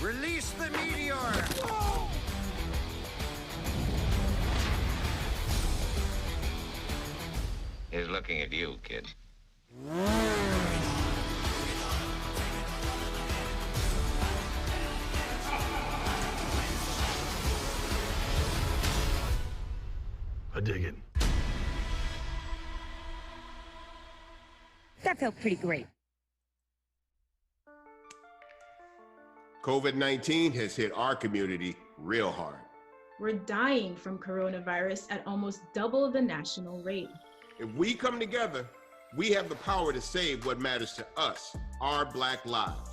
Release the meteor! He's looking at you, kid. I dig it. That felt pretty great. COVID-19 has hit our community real hard. We're dying from coronavirus at almost double the national rate. If we come together, we have the power to save what matters to us, our Black lives.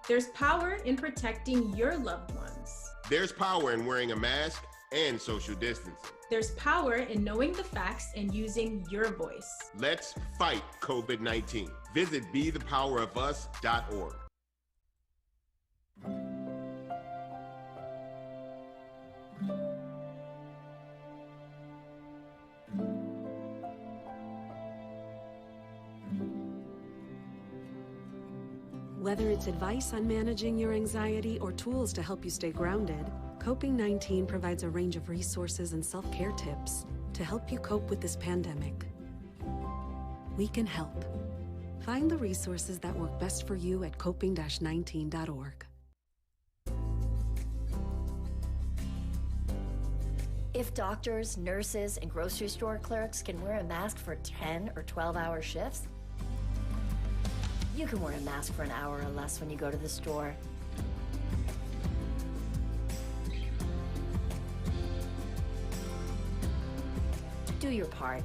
There's power in protecting your loved ones. There's power in wearing a mask and social distancing. There's power in knowing the facts and using your voice. Let's fight COVID-19. Visit bethepowerofus.org. Whether it's advice on managing your anxiety or tools to help you stay grounded, Coping-19 provides a range of resources and self-care tips to help you cope with this pandemic. We can help. Find the resources that work best for you at coping-19.org. If doctors, nurses, and grocery store clerks can wear a mask for 10 or 12-hour shifts, you can wear a mask for an hour or less when you go to the store. Do your part.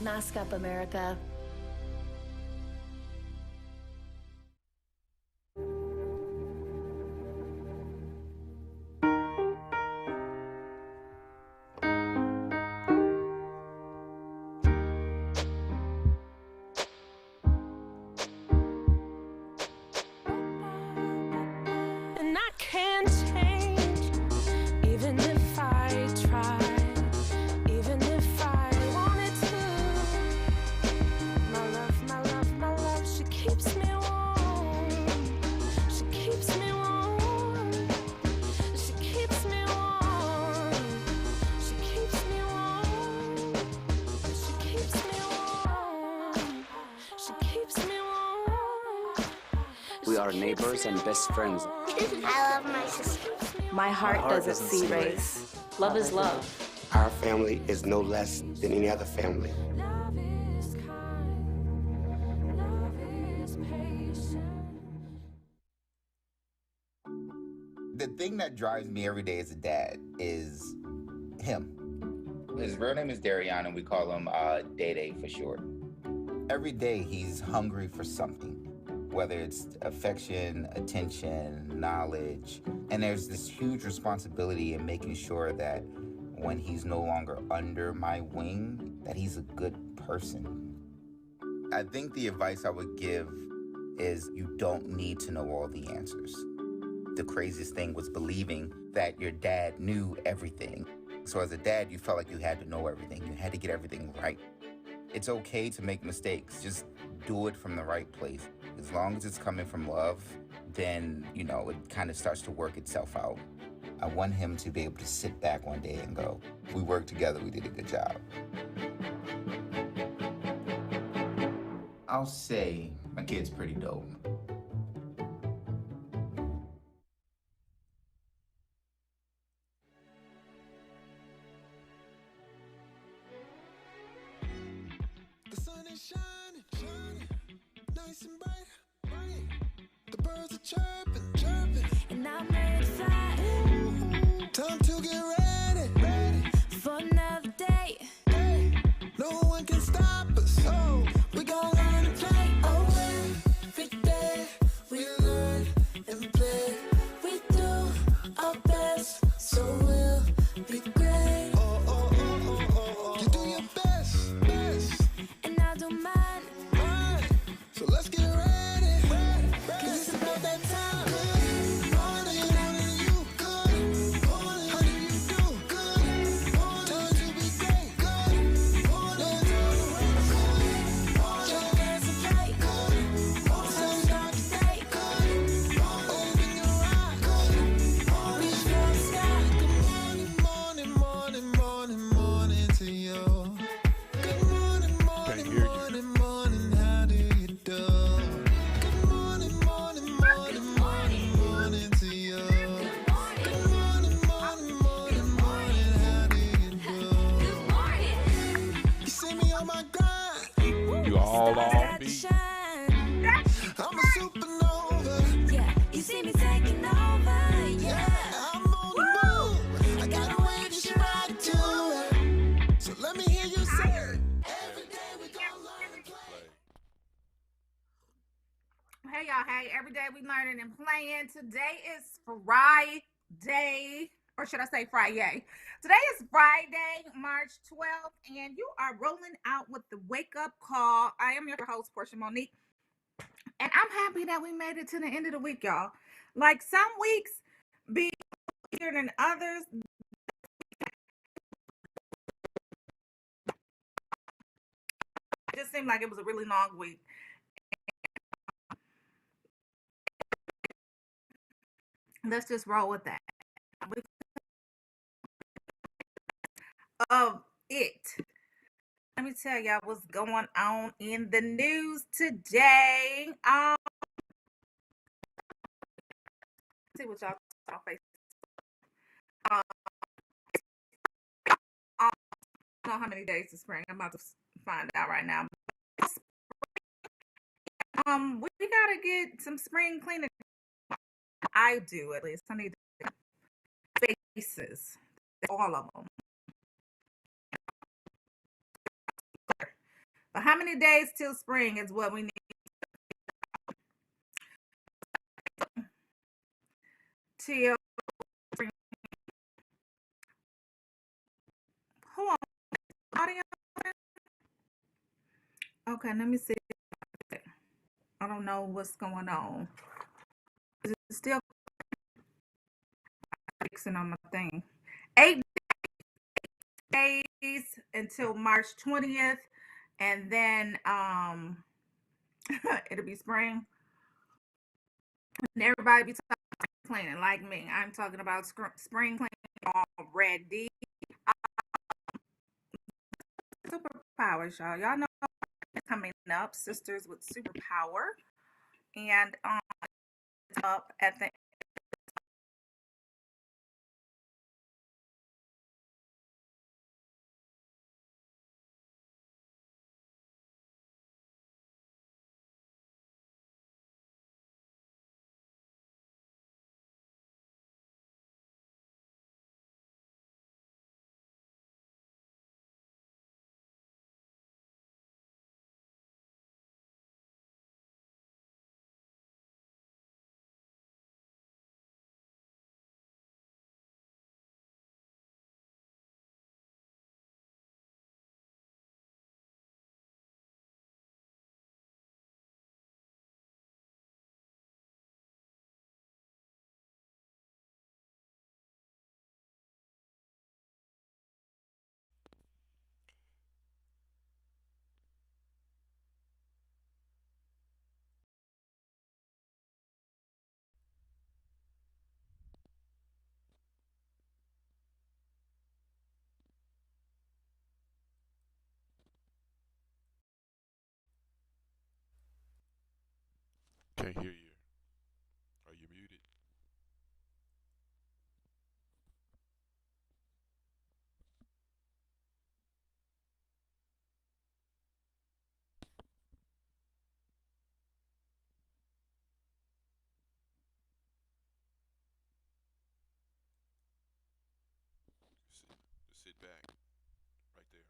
Mask up, America. We are neighbors and best friends. I love my sister. My heart doesn't see race. Love is love. Our family is no less than any other family. The thing that drives me every day as a dad is him. His real name is Darion, and we call him Day for short. Every day he's hungry for something, whether it's affection, attention, knowledge. And there's this huge responsibility in making sure that when he's no longer under my wing, that he's a good person. I think the advice I would give is you don't need to know all the answers. The craziest thing was believing that your dad knew everything. So as a dad, you felt like you had to know everything. You had to get everything right. It's okay to make mistakes. Just do it from the right place. As long as it's coming from love, then, it kind of starts to work itself out. I want him to be able to sit back one day and go, we worked together, we did a good job. I'll say my kid's pretty dope. The sun is shining, shining, nice and bright, bright. The birds are chirping, chirping, and I'm excited. Time to get ready, ready for another day. Hey, no one can stop us. Oh, we gon' learn to play. Oh, every day we learn and play. We do our best, so we'll be great. Oh, oh, oh, oh, oh, oh. You do your best, best, and I do mine. So let's get ready, ready, ready. 'Cause it's about that time. I'm a supernova. Yeah, you see me taking over. Yeah, I'm on the move. I got a way to shine to it. So let me hear you say it. Every day we gonna learn and play. Hey y'all, hey, every day we learning and playing. Today is Friday, or should I say Friday? Today is Friday, March 12th, and you are rolling out with the wake up call. I am your host, Portia Monique, and I'm happy that we made it to the end of the week, y'all. Like some weeks be easier than others. It just seemed like it was a really long week. Let's just roll with that. Of it. Let me tell y'all what's going on in the news today. See what y'all on Facebook. I don't know how many days to spring. I'm about to find out right now. We gotta get some spring cleaning. I do, at least. I need faces, all of them. But how many days till spring is what we need? Till spring. Hold on. Audio. Okay, let me see. I don't know what's going on. Is it still fixing on my thing? 8 days until March 20th, and then it'll be spring. And everybody be talking cleaning like me. I'm talking about spring cleaning already. Superpowers, y'all. Y'all know coming up, Sisters with Superpower, and up at the Can't hear you. Are you muted? Just sit back right there.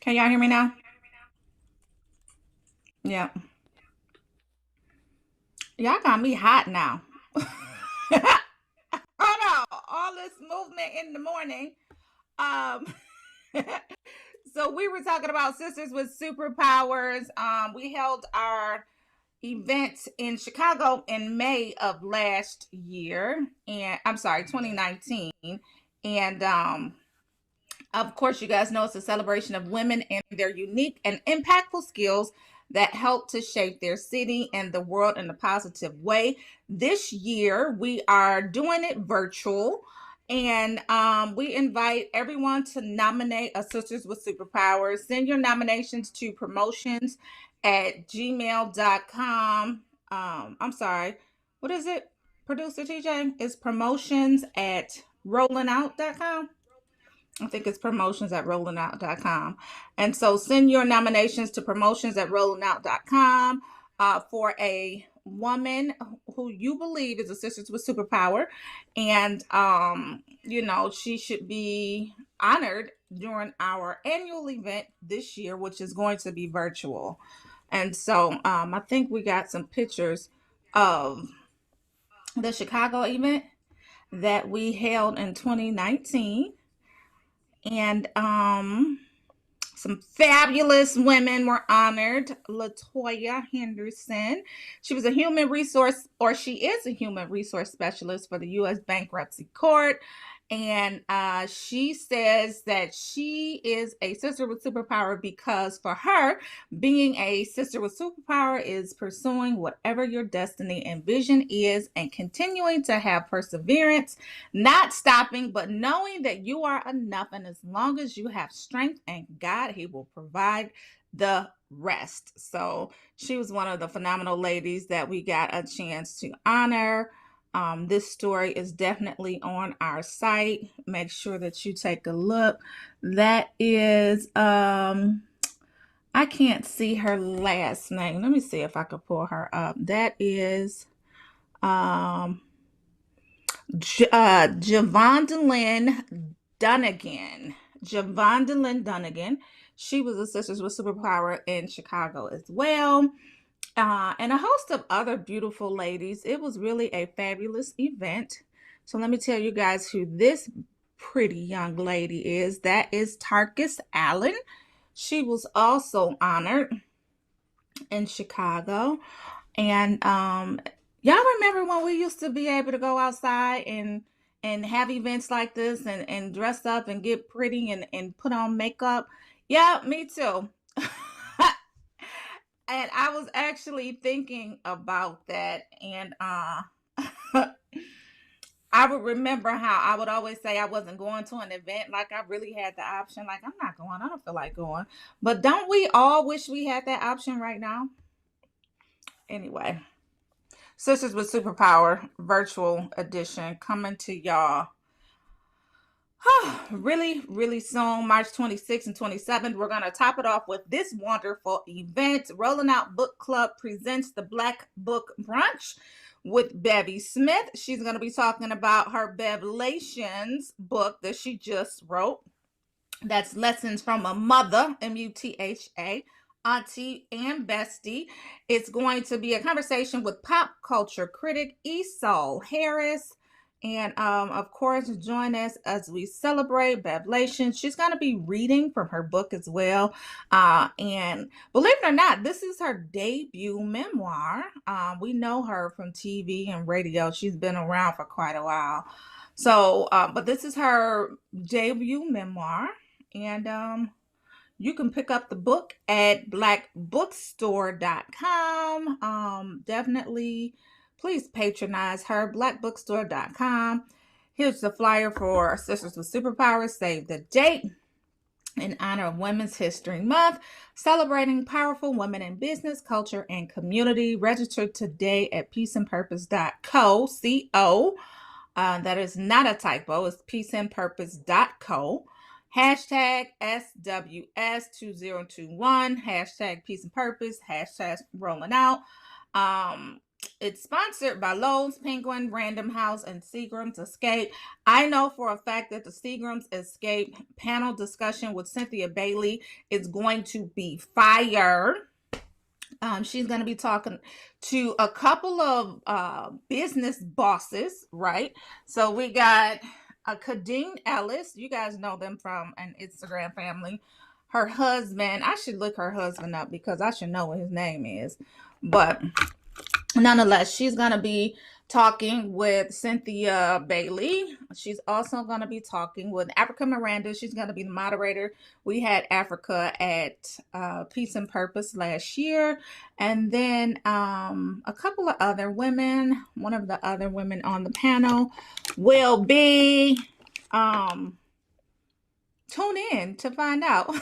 Can y'all hear me now? Yeah. Y'all got me hot now. Oh no, all this movement in the morning. So we were talking about Sisters with Superpowers. We held our event in Chicago in May of last year, and I'm sorry, 2019. And of course, you guys know it's a celebration of women and their unique and impactful skills that help to shape their city and the world in a positive way. This year, we are doing it virtual, and we invite everyone to nominate a Sisters with Superpowers. Send your nominations to promotions at gmail.com. I'm sorry. What is it? Producer TJ? It's promotions at rollingout.com. I think it's promotions at rollingout.com. And so send your nominations to promotions at rollingout.com for a woman who you believe is a Sisters with Superpower. And, she should be honored during our annual event this year, which is going to be virtual. And so I think we got some pictures of the Chicago event that we held in 2019. And some fabulous women were honored. Latoya Henderson. She was a human resource, or she is a human resource specialist for the U.S. Bankruptcy Court. And she says that she is a sister with superpower because for her, being a sister with superpower is pursuing whatever your destiny and vision is and continuing to have perseverance, not stopping, but knowing that you are enough. And as long as you have strength and God, He will provide the rest. So she was one of the phenomenal ladies that we got a chance to honor. This story is definitely on our site. Make sure that you take a look. That is, I can't see her last name. Let me see if I can pull her up. That is Javondalyn Dunnigan. Javondalyn Dunnigan. She was a Sisters with Superpower in Chicago as well. And a host of other beautiful ladies. It was really a fabulous event. So let me tell you guys who this pretty young lady is. That is Tyrese Allen. She was also honored in Chicago. And y'all remember when we used to be able to go outside and have events like this and dress up and get pretty and put on makeup? Yeah, me too. And I was actually thinking about that. And I would remember how I would always say I wasn't going to an event. Like I really had the option. Like, I'm not going. I don't feel like going. But don't we all wish we had that option right now? Anyway, Sisters with Superpower virtual edition coming to y'all really, really soon, March 26th and 27th. We're going to top it off with this wonderful event. Rolling Out Book Club presents the Black Book Brunch with Bevy Smith. She's going to be talking about her Bevelations book that she just wrote. That's Lessons from a Mother, M-U-T-H-A, auntie and bestie. It's going to be a conversation with pop culture critic Esau Harris. And of course, join us as we celebrate Bevelations. She's going to be reading from her book as well. And believe it or not, this is her debut memoir. We know her from TV and radio. She's been around for quite a while. So, but this is her debut memoir. And you can pick up the book at blackbookstore.com. Definitely, please patronize her, blackbookstore.com. Here's the flyer for Sisters with Superpowers. Save the date in honor of Women's History Month, celebrating powerful women in business, culture, and community. Register today at peaceandpurpose.co. C-O. That is not a typo. It's peaceandpurpose.co. Hashtag SWS2021, hashtag Peace and Purpose, hashtag Rolling Out. It's sponsored by Lowe's, Penguin, Random House, and Seagram's Escape. I know for a fact that the Seagram's Escape panel discussion with Cynthia Bailey is going to be fire. She's going to be talking to a couple of business bosses, right? So we got Kadeen Ellis. You guys know them from an Instagram family. Her husband, I should look her husband up because I should know what his name is. But nonetheless, she's going to be talking with Cynthia Bailey. She's also going to be talking with Africa Miranda. She's going to be the moderator. We had Africa at Peace and Purpose last year. And then a couple of other women. One of the other women on the panel will be, tune in to find out.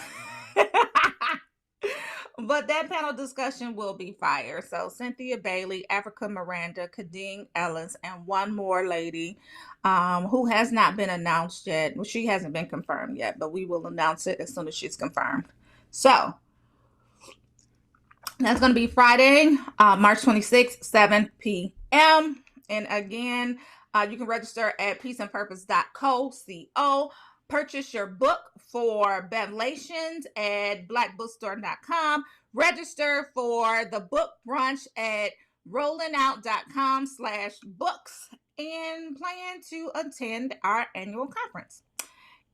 But that panel discussion will be fire. So Cynthia Bailey, Africa Miranda, Kadeen Ellis, and one more lady who has not been announced yet. Well, she hasn't been confirmed yet, but we will announce it as soon as she's confirmed. So that's going to be Friday, March 26th, 7 p.m. And again, you can register at peaceandpurpose.co. Purchase your book for Bevelations at blackbookstore.com. Register for the book brunch at rollingout.com/books and plan to attend our annual conference.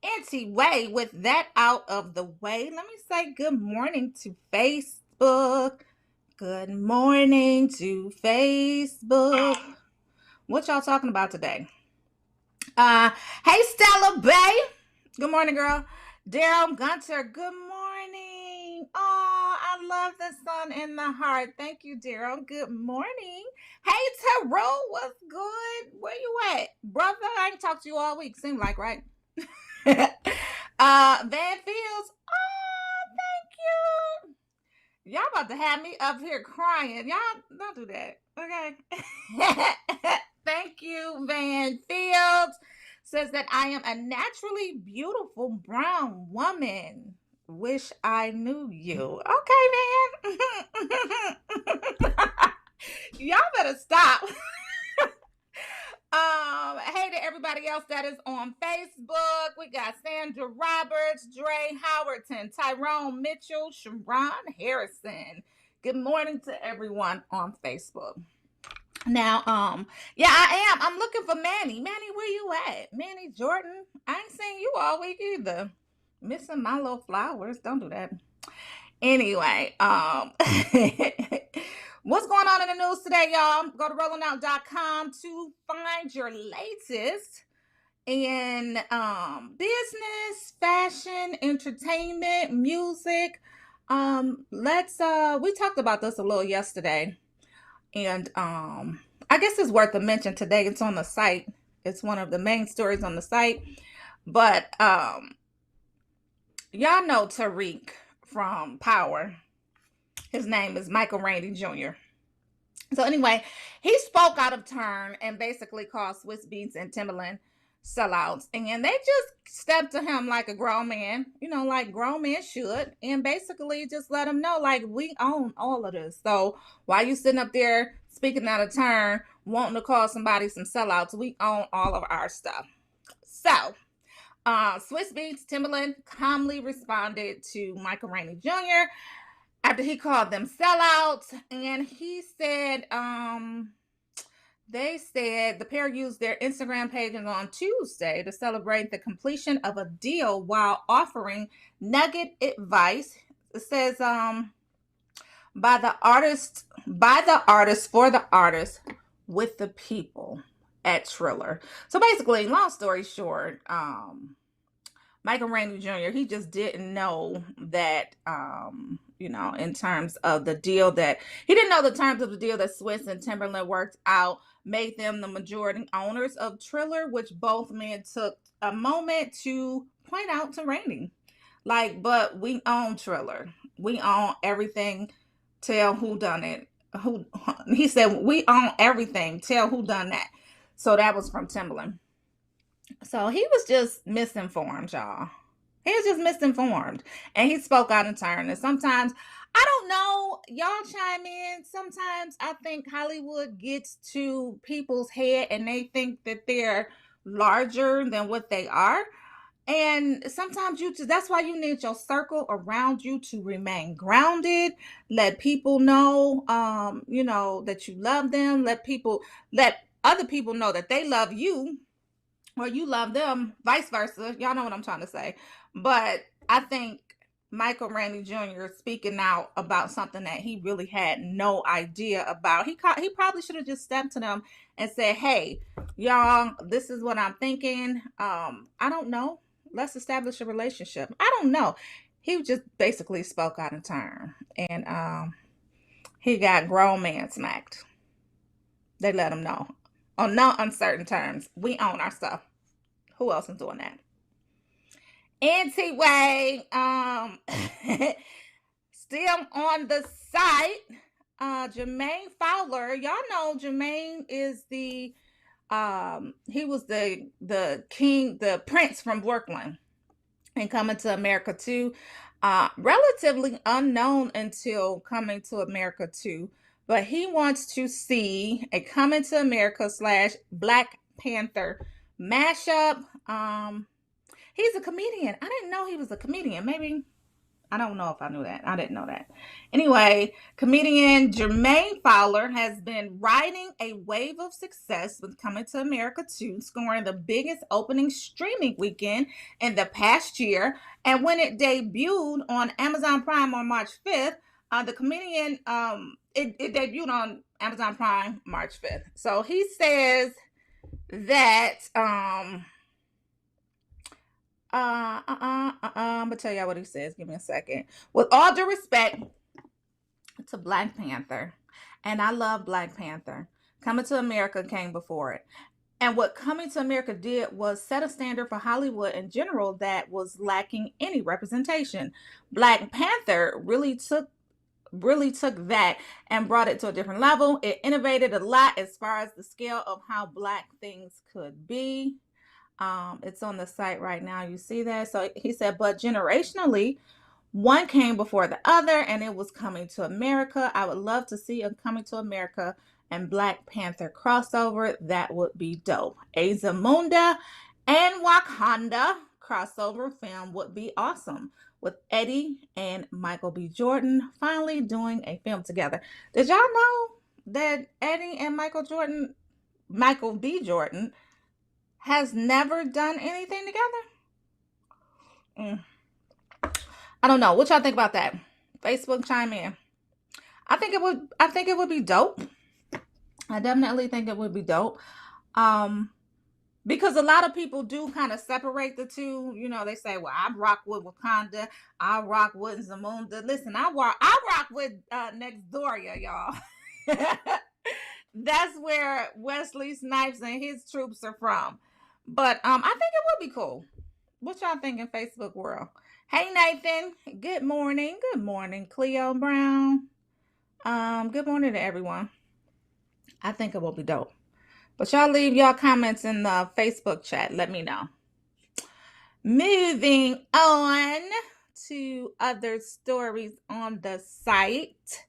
Anyway, with that out of the way, let me say good morning to Facebook. Good morning to Facebook. What y'all talking about today? Hey, Stella Bay. Good morning, girl. Daryl Gunter. Good morning. Oh, I love the sun in the heart. Thank you, Daryl. Good morning. Hey, Terrell. What's good? Where you at? Brother, I ain't talked to you all week. Seemed like, right? Van Fields. Oh, thank you. Y'all about to have me up here crying. Y'all don't do that. Okay. Thank you, Van Fields. Says that I am a naturally beautiful brown woman. Wish I knew you. Okay, man. Y'all better stop. Hey to everybody else that is on Facebook. We got Sandra Roberts, Dre Howerton, Tyrone Mitchell, Sharon Harrison. Good morning to everyone on Facebook. Now, yeah, I am. I'm looking for Manny. Manny, where you at? Manny Jordan. I ain't seen you all week either. Missing my little flowers. Don't do that. Anyway, what's going on in the news today, y'all? Go to rollingout.com to find your latest in business, fashion, entertainment, music. We talked about this a little yesterday. And I guess it's worth a mention today. It's on the site. It's one of the main stories on the site. But y'all know Tariq from Power. His name is Michael Rainey Jr. So anyway, he spoke out of turn and basically called Swiss Beats and Timberland sellouts. And they just stepped to him like a grown man, like grown men should, and basically just let him know, like, we own all of this. So why you sitting up there speaking out of turn, wanting to call somebody some sellouts? We own all of our stuff. So Swiss Beats, Timberland calmly responded to Michael Rainey Jr. after he called them sellouts, and he said, they said the pair used their Instagram pages on Tuesday to celebrate the completion of a deal while offering nugget advice. It says, by the artist, for the artist, with the people at Triller. So basically, long story short, Michael Rainey Jr., he just didn't know that, in terms of the deal that, he didn't know the terms of the deal that Swiss and Timberland worked out made them the majority owners of Triller, which both men took a moment to point out to Rainey. Like, but we own Triller. We own everything. Tell who done it. He said, we own everything. Tell who done that. So that was from Timberland. So he was just misinformed, y'all. He was just misinformed. And he spoke out in turn. And sometimes, I don't know, y'all chime in. Sometimes I think Hollywood gets to people's head and they think that they're larger than what they are. And sometimes that's why you need your circle around you to remain grounded. Let people know, that you love them. Let other people know that they love you, or you love them, vice versa. Y'all know what I'm trying to say. But I think Michael Rainey Jr. speaking out about something that he really had no idea about. He probably should have just stepped to them and said, hey, y'all, this is what I'm thinking. I don't know. Let's establish a relationship. I don't know. He just basically spoke out of turn. And he got grown man smacked. They let him know. On no uncertain terms, we own our stuff. Who else is doing that? Anyway, Still on the site, Jermaine Fowler. Y'all know Jermaine is the he was the king, the prince from Brooklyn, and Coming to America 2. Relatively unknown until Coming to America 2, but he wants to see a Coming to America / Black Panther mashup. He's a comedian. I didn't know he was a comedian. Maybe, I don't know if I knew that. I didn't know that. Anyway, comedian Jermaine Fowler has been riding a wave of success with Coming to America 2, scoring the biggest opening streaming weekend in the past year. And when it debuted on Amazon Prime on March 5th, the comedian, it debuted on Amazon Prime March 5th. So he says that, I'm gonna tell y'all what he says. Give me a second. With all due respect to Black Panther, and I love Black Panther, Coming to America came before it. And what Coming to America did was set a standard for Hollywood in general that was lacking any representation. Black Panther really took that and brought it to a different level. It innovated a lot as far as the scale of how Black things could be. It's on the site right now. You see that? So he said, but generationally, one came before the other, and it was Coming to America. I would love to see a Coming to America and Black Panther crossover. That would be dope. Azamunda and Wakanda crossover film would be awesome, with Eddie and Michael B. Jordan finally doing a film together. Did y'all know that Eddie and Michael B. Jordan has never done anything together? I don't know. What y'all think about that? Facebook, chime in. I think it would be dope. I definitely think it would be dope. Because a lot of people do kind of separate the two. You know, they say, well, I rock with Wakanda, I rock with Zamunda. Listen, I rock with Nextdoria, y'all. That's where Wesley Snipes and his troops are from. But I think it would be cool. What y'all think in Facebook world? Hey, Nathan. Good morning. Good morning, Cleo Brown. Good morning to everyone. I think it will be dope. But y'all leave y'all comments in the Facebook chat. Let me know. Moving on to other stories on the site.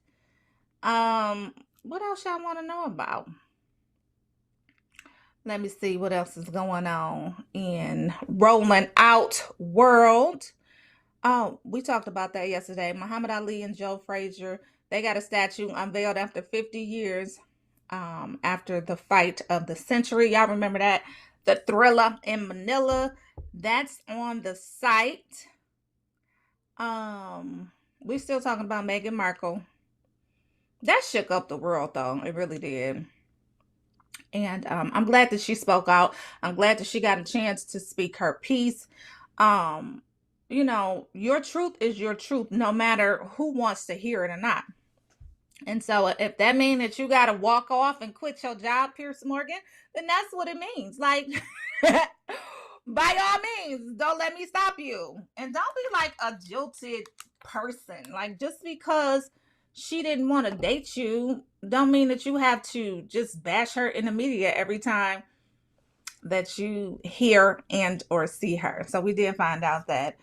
What else y'all want to know about? Let me see what else is going on in Rolling Out world. Oh, we talked about that yesterday. Muhammad Ali and Joe Frazier, they got a statue unveiled after 50 years after the fight of the century. Y'all remember that? The Thriller in Manila. That's on the site. We still talking about Meghan Markle. That shook up the world, though. It really did. And I'm glad that she spoke out. I'm glad that she got a chance to speak her piece. You know, your truth is your truth, no matter who wants to hear it or not. And so if that means that you got to walk off and quit your job, Pierce Morgan, then that's what it means. Like, by all means, don't let me stop you. And don't be like a jilted person. Like, just because she didn't want to date you, don't mean that you have to just bash her in the media every time that you hear and or see her. So we did find out that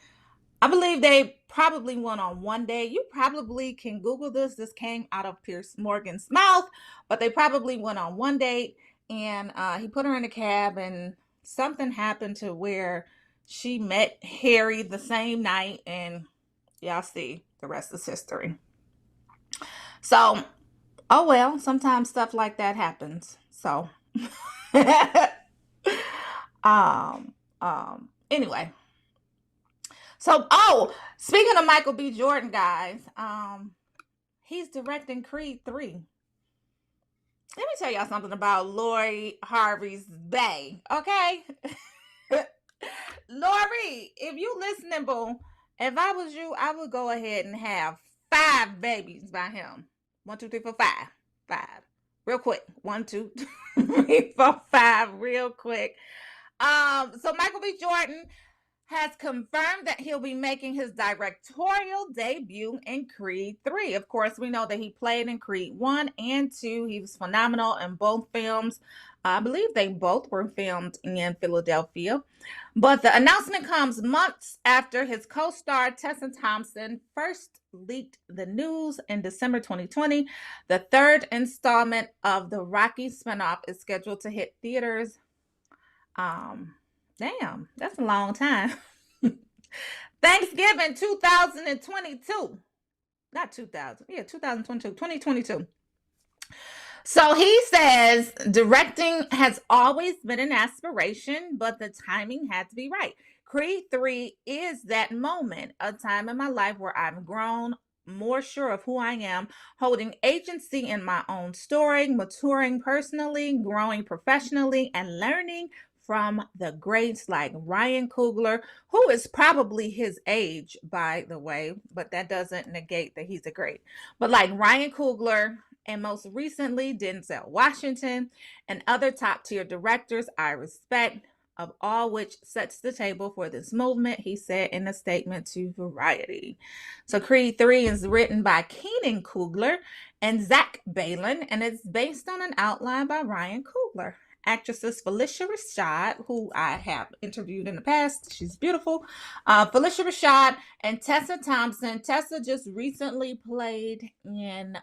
I believe they probably went on one day. You probably can Google this. This came out of Pierce Morgan's mouth, but they probably went on one date, and he put her in a cab, and something happened to where she met Harry the same night, and y'all see the rest is history. So, oh well, sometimes stuff like that happens. So, anyway. So, speaking of Michael B. Jordan, guys, he's directing Creed 3. Let me tell y'all something about Lori Harvey's bae, okay? Lori, if you listening, boo, if I was you, I would go ahead and have 5 babies by him. 1, 2, 3, 4, 5. 5. Real quick. 1, 2, 3, 4, 5. Real quick. So Michael B. Jordan has confirmed that he'll be making his directorial debut in Creed 3. Of course, we know that he played in Creed 1 and 2. He was phenomenal in both films. I believe they both were filmed in Philadelphia. But the announcement comes months after his co-star Tessa Thompson first leaked the news in December 2020. The third installment of the Rocky spinoff is scheduled to hit theaters. Damn, that's a long time. Thanksgiving 2022. Not 2000. Yeah, 2022. 2022. So he says directing has always been an aspiration, but the timing had to be right. Creed 3 is that moment, a time in my life where I've grown more sure of who I am, holding agency in my own story, maturing personally, growing professionally, and learning from the greats like Ryan Coogler, who is probably his age, by the way, but that doesn't negate that he's a great. But like Ryan Coogler, and most recently Denzel Washington, and other top-tier directors I respect, of all which sets the table for this movement, he said in a statement to Variety. So Creed 3 is written by Keenan Coogler and Zach Balin, and it's based on an outline by Ryan Coogler. Actresses Felicia Rashad, who I have interviewed in the past, she's beautiful. Felicia Rashad and Tessa Thompson. Tessa just recently played in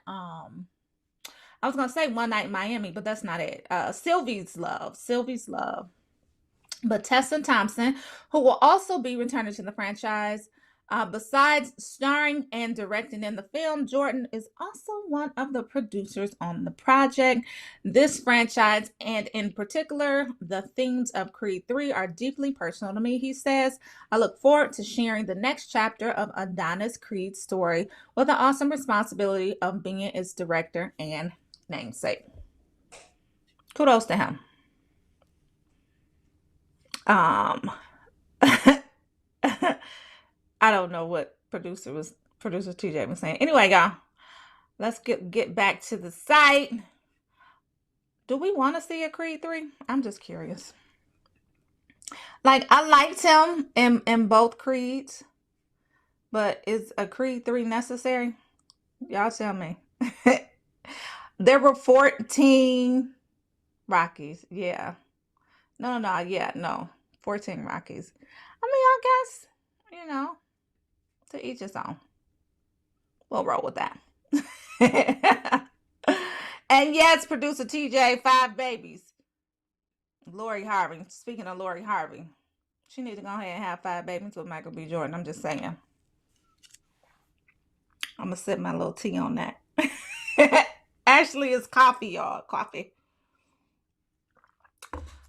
I was going to say One Night in Miami, but that's not it. Sylvie's Love. But Tessa Thompson, who will also be returning to the franchise. Besides starring and directing in the film, Jordan is also one of the producers on the project. This franchise, and in particular, the themes of Creed 3 are deeply personal to me, he says. I look forward to sharing the next chapter of Adonis Creed's story with the awesome responsibility of being its director and namesake. Kudos to him. I don't know what producer TJ was saying. Anyway, y'all, let's get back to the site. Do we want to see a Creed 3? I'm just curious. Like, I liked him in both Creeds, but is a Creed 3 necessary? Y'all tell me. There were 14 Rockies. Yeah. No. 14 Rockies. I mean, I guess, to each his own. We'll roll with that. And yes, producer TJ, 5 babies. Lori Harvey. Speaking of Lori Harvey, she needs to go ahead and have 5 babies with Michael B. Jordan. I'm just saying. I'm going to sip my little tea on that. Actually, it's coffee, y'all. Coffee.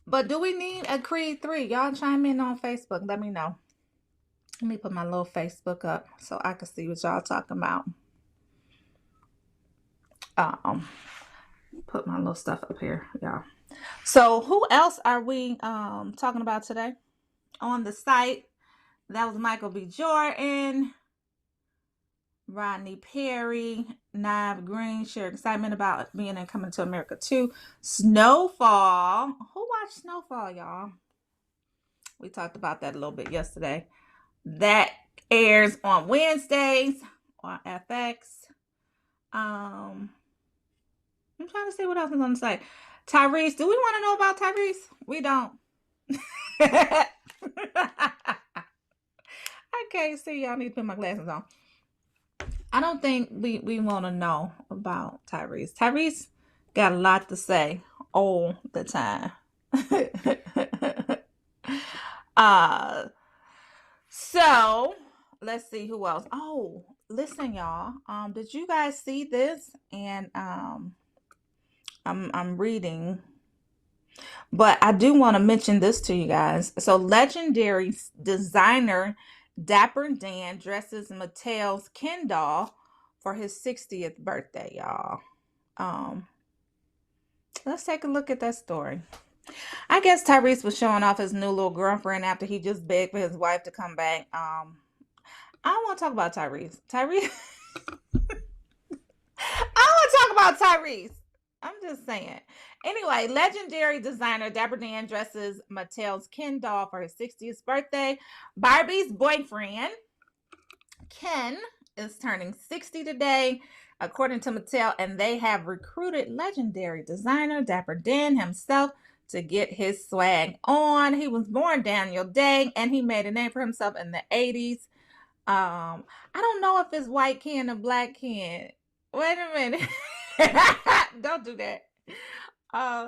But do we need a Creed 3? Y'all chime in on Facebook. Let me know. Let me put my little Facebook up so I can see what y'all talking about. Put my little stuff up here, y'all. So who else are we talking about today on the site? That was Michael B. Jordan, Rodney Perry, Nav Green shared excitement about being in Coming to America 2. Snowfall. Who watched Snowfall, y'all? We talked about that a little bit yesterday. That airs on Wednesdays on FX. I'm trying to see what else is on the site. Tyrese. Do we want to know about Tyrese? We don't. I can't see. Y'all need to put my glasses on. I don't think we want to know about Tyrese. Tyrese got a lot to say all the time. So let's see who else. Oh, listen, y'all. Did you guys see this? And I'm reading, but I do want to mention this to you guys. So legendary designer Dapper Dan dresses Mattel's Ken doll for his 60th birthday, y'all. Let's take a look at that story. I guess Tyrese was showing off his new little girlfriend after he just begged for his wife to come back. I don't want to talk about Tyrese. I want to talk about Tyrese. I'm just saying. Anyway, legendary designer Dapper Dan dresses Mattel's Ken doll for his 60th birthday. Barbie's boyfriend, Ken, is turning 60 today, according to Mattel, and they have recruited legendary designer Dapper Dan himself to get his swag on. He was born Daniel Day, and he made a name for himself in the 80s. I don't know if it's white Ken or black Ken. Wait a minute. Don't do that.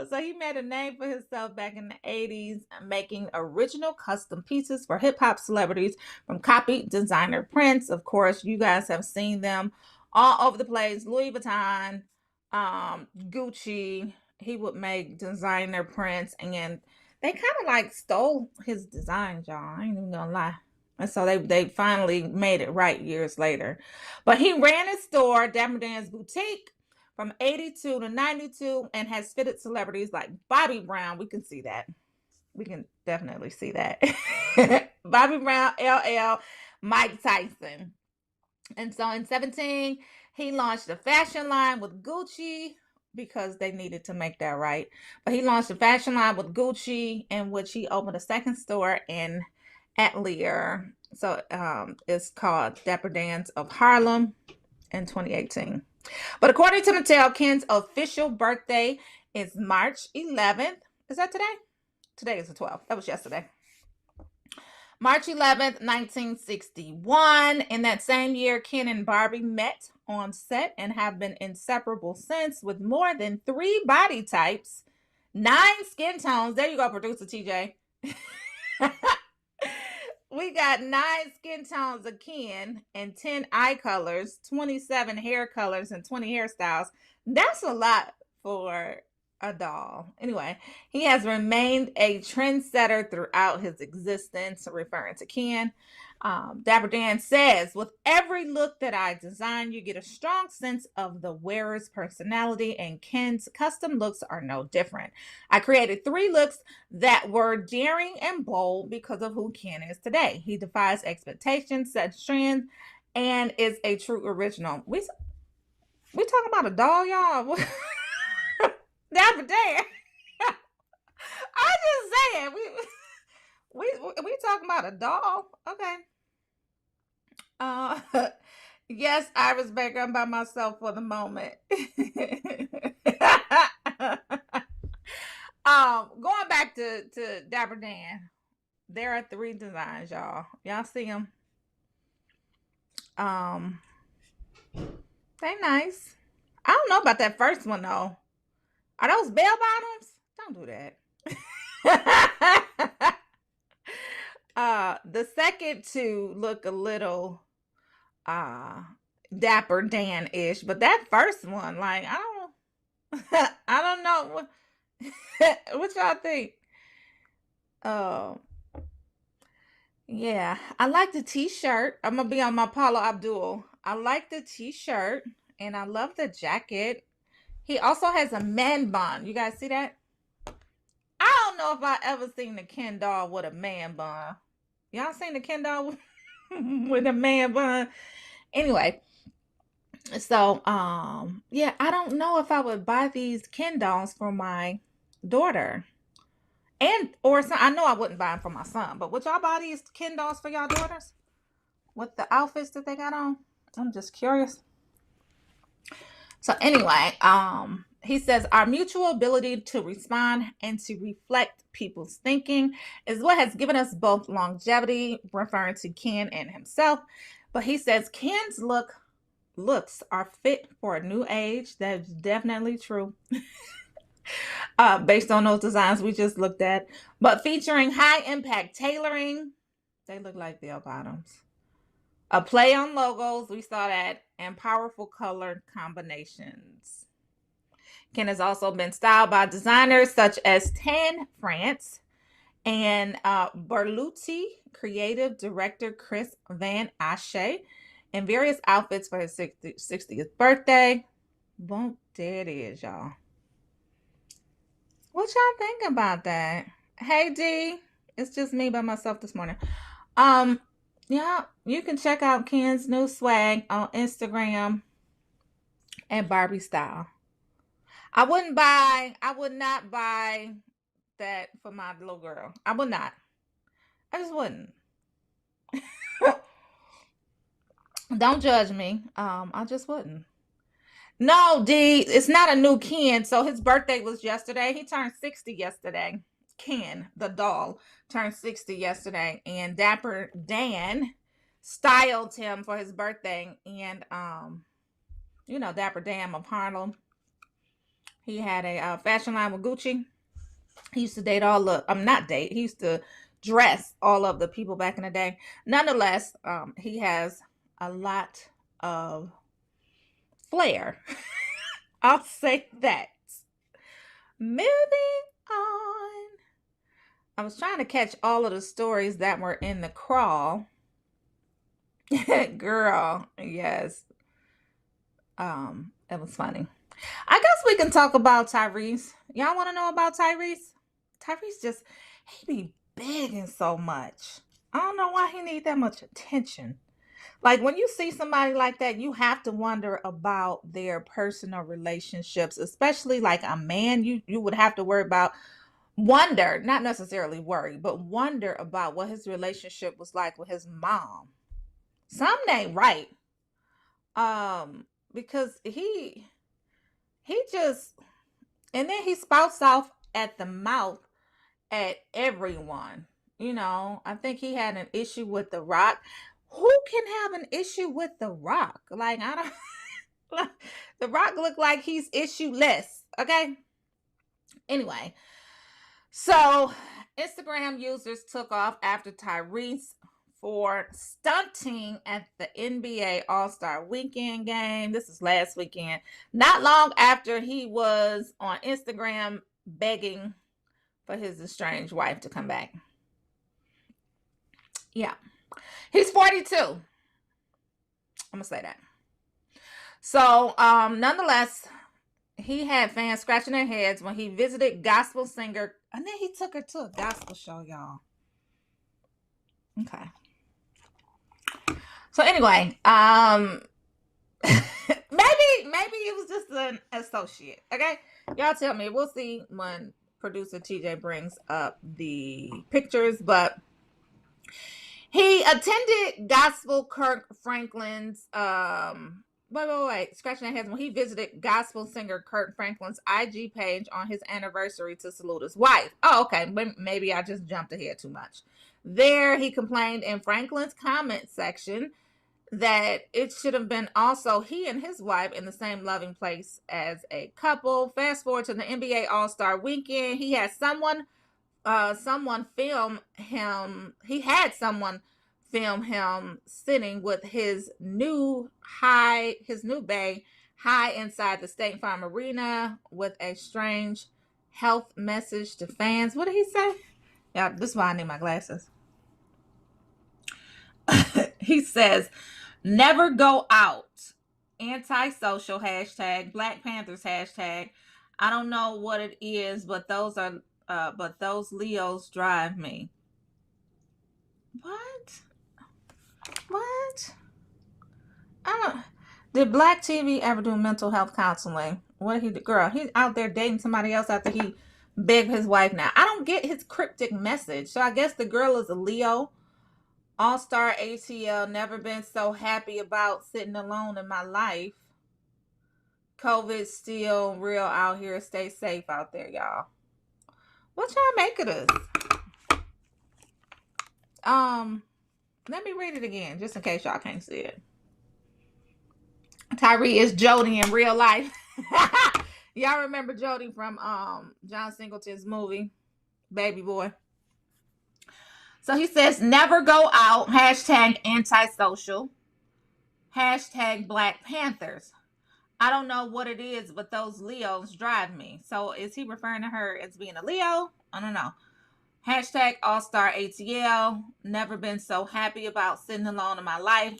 So he made a name for himself back in the 80s, making original custom pieces for hip-hop celebrities from copied designer prints. Of course, you guys have seen them all over the place. Louis Vuitton, Gucci. He would make designer prints, and they kind of like stole his designs, y'all. I ain't even gonna lie. And so they finally made it right years later. But he ran his store, Dapper Dan's Boutique, from 82 to 92, and has fitted celebrities like Bobby Brown. We can see that. We can definitely see that. Bobby Brown, LL, Mike Tyson. And so in 17, he launched a fashion line with Gucci because they needed to make that right. But he launched a fashion line with Gucci, in which he opened a second store in Atelier. So it's called Dapper Dan's of Harlem in 2018. But according to Mattel, Ken's official birthday is March 11th. Is that today? Today is the 12th. That was yesterday. March 11th, 1961. In that same year, Ken and Barbie met on set and have been inseparable since, with more than 3 body types, 9 skin tones. There you go, producer TJ. We got 9 skin tones of Ken and 10 eye colors, 27 hair colors, and 20 hairstyles. That's a lot for a doll. Anyway, he has remained a trendsetter throughout his existence, referring to Ken. Dapper Dan says, with every look that I design, you get a strong sense of the wearer's personality, and Ken's custom looks are no different. I created 3 looks that were daring and bold because of who Ken is today. He defies expectations, sets trends, and is a true original. We talking about a doll, y'all? Dapper Dan. I just saying, we talking about a doll. Okay. Yes, Iris Baker, I'm by myself for the moment. Going back to Dapper Dan, there are 3 designs, y'all. Y'all see them? They nice. I don't know about that first one though. Are those bell bottoms? Don't do that. The second 2 look a little Dapper Dan-ish, but that first one, like, I don't know what y'all think. Yeah, I like the t-shirt. I'm gonna be on my Paula Abdul. I like the t-shirt and I love the jacket. He also has a man bun. You guys see that? I don't know if I ever seen the Ken doll with a man bun. Y'all seen the Ken doll with a man bun? Anyway, so yeah, I don't know if I would buy these Ken dolls for my daughter, or son. I know I wouldn't buy them for my son, but would y'all buy these Ken dolls for y'all daughters with the outfits that they got on? I'm just curious. So anyway, he says our mutual ability to respond and to reflect people's thinking is what has given us both longevity, referring to Ken and himself. But he says Ken's looks are fit for a new age. That's definitely true. Based on those designs we just looked at, but featuring high impact tailoring. They look like bell bottoms. A play on logos, we saw that, and powerful color combinations. Ken has also been styled by designers such as Tan France and Berluti creative director Chris Van Ashe in various outfits for his 60th birthday. Boom, there it is, y'all. What y'all think about that? Hey D, it's just me by myself this morning. Yeah, you can check out Ken's new swag on Instagram at Barbie Style. I would not buy that for my little girl. I would not. I just wouldn't. Don't judge me. I just wouldn't. No, D, it's not a new Ken. So his birthday was yesterday. He turned 60 yesterday. Ken, the doll, turned 60 yesterday. And Dapper Dan styled him for his birthday. And Dapper Dan of Harlem. He had a fashion line with Gucci. He used to date he used to dress all of the people back in the day. Nonetheless, he has a lot of flair. I'll say that. Moving on. I was trying to catch all of the stories that were in the crawl. Girl, yes. It was funny. I guess we can talk about Tyrese. Y'all want to know about Tyrese? Tyrese he be begging so much. I don't know why he need that much attention. Like when you see somebody like that, you have to wonder about their personal relationships, especially like a man. You would have to wonder, not necessarily worry, but wonder about what his relationship was like with his mom. Something ain't right. Because he just, and then he spouts off at the mouth at everyone. I think he had an issue with The Rock. Who can have an issue with The Rock? Like, I don't, The Rock look like he's issueless. Okay. Anyway, so Instagram users took off after Tyrese for stunting at the NBA All-Star Weekend game. This is last weekend. Not long after he was on Instagram begging for his estranged wife to come back. Yeah. He's 42. I'm going to say that. So, nonetheless, he had fans scratching their heads when he visited gospel singer. And then he took her to a gospel show, y'all. Okay. So anyway, maybe it was just an associate. Okay. Y'all tell me. We'll see when producer TJ brings up the pictures, but he attended gospel Kirk Franklin's scratching their heads when he visited gospel singer Kirk Franklin's IG page on his anniversary to salute his wife. Oh, okay. Maybe I just jumped ahead too much. There, he complained in Franklin's comment section that it should have been also he and his wife in the same loving place as a couple. Fast forward to the NBA All-Star Weekend. He had someone film him. He had someone film him sitting with his new bae high inside the State Farm Arena with a strange health message to fans. What did he say? Yeah, this is why I need my glasses. He says, "Never go out. Antisocial hashtag. Black Panthers hashtag. I don't know what it is, but those Leos drive me." What? Did Black TV ever do mental health counseling? What he girl? He's out there dating somebody else after he begged his wife. Now I don't get his cryptic message. So I guess the girl is a Leo. All-star ATL, never been so happy about sitting alone in my life. COVID's still real out here. Stay safe out there, y'all. What y'all make of this? Let me read it again, just in case y'all can't see it. Tyree is Jody in real life. Y'all remember Jody from John Singleton's movie, Baby Boy? So he says, never go out, hashtag antisocial, hashtag Black Panthers. I don't know what it is, but those Leos drive me. So is he referring to her as being a Leo? I don't know. Hashtag All-Star ATL, never been so happy about sitting alone in my life.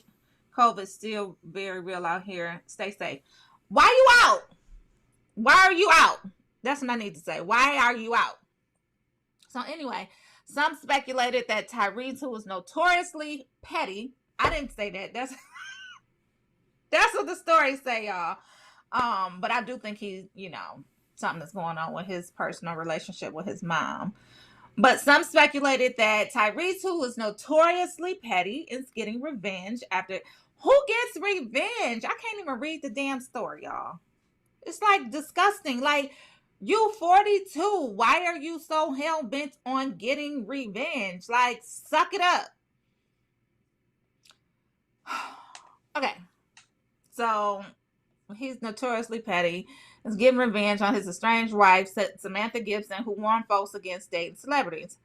COVID's still very real out here. Stay safe. Why are you out? Why are you out? That's what I need to say. Why are you out? So anyway, some speculated that Tyrese, who was notoriously petty, I didn't say that. That's what the stories say, y'all. But I do think he, something that's going on with his personal relationship with his mom. But some speculated that Tyrese, who is notoriously petty, is getting revenge after. Who gets revenge? I can't even read the damn story, y'all. It's like disgusting. Like, you 42. Why are you so hell bent on getting revenge? Like, suck it up. Okay. So he's notoriously petty. Is getting revenge on his estranged wife, Samantha Gibson, who warned folks against dating celebrities.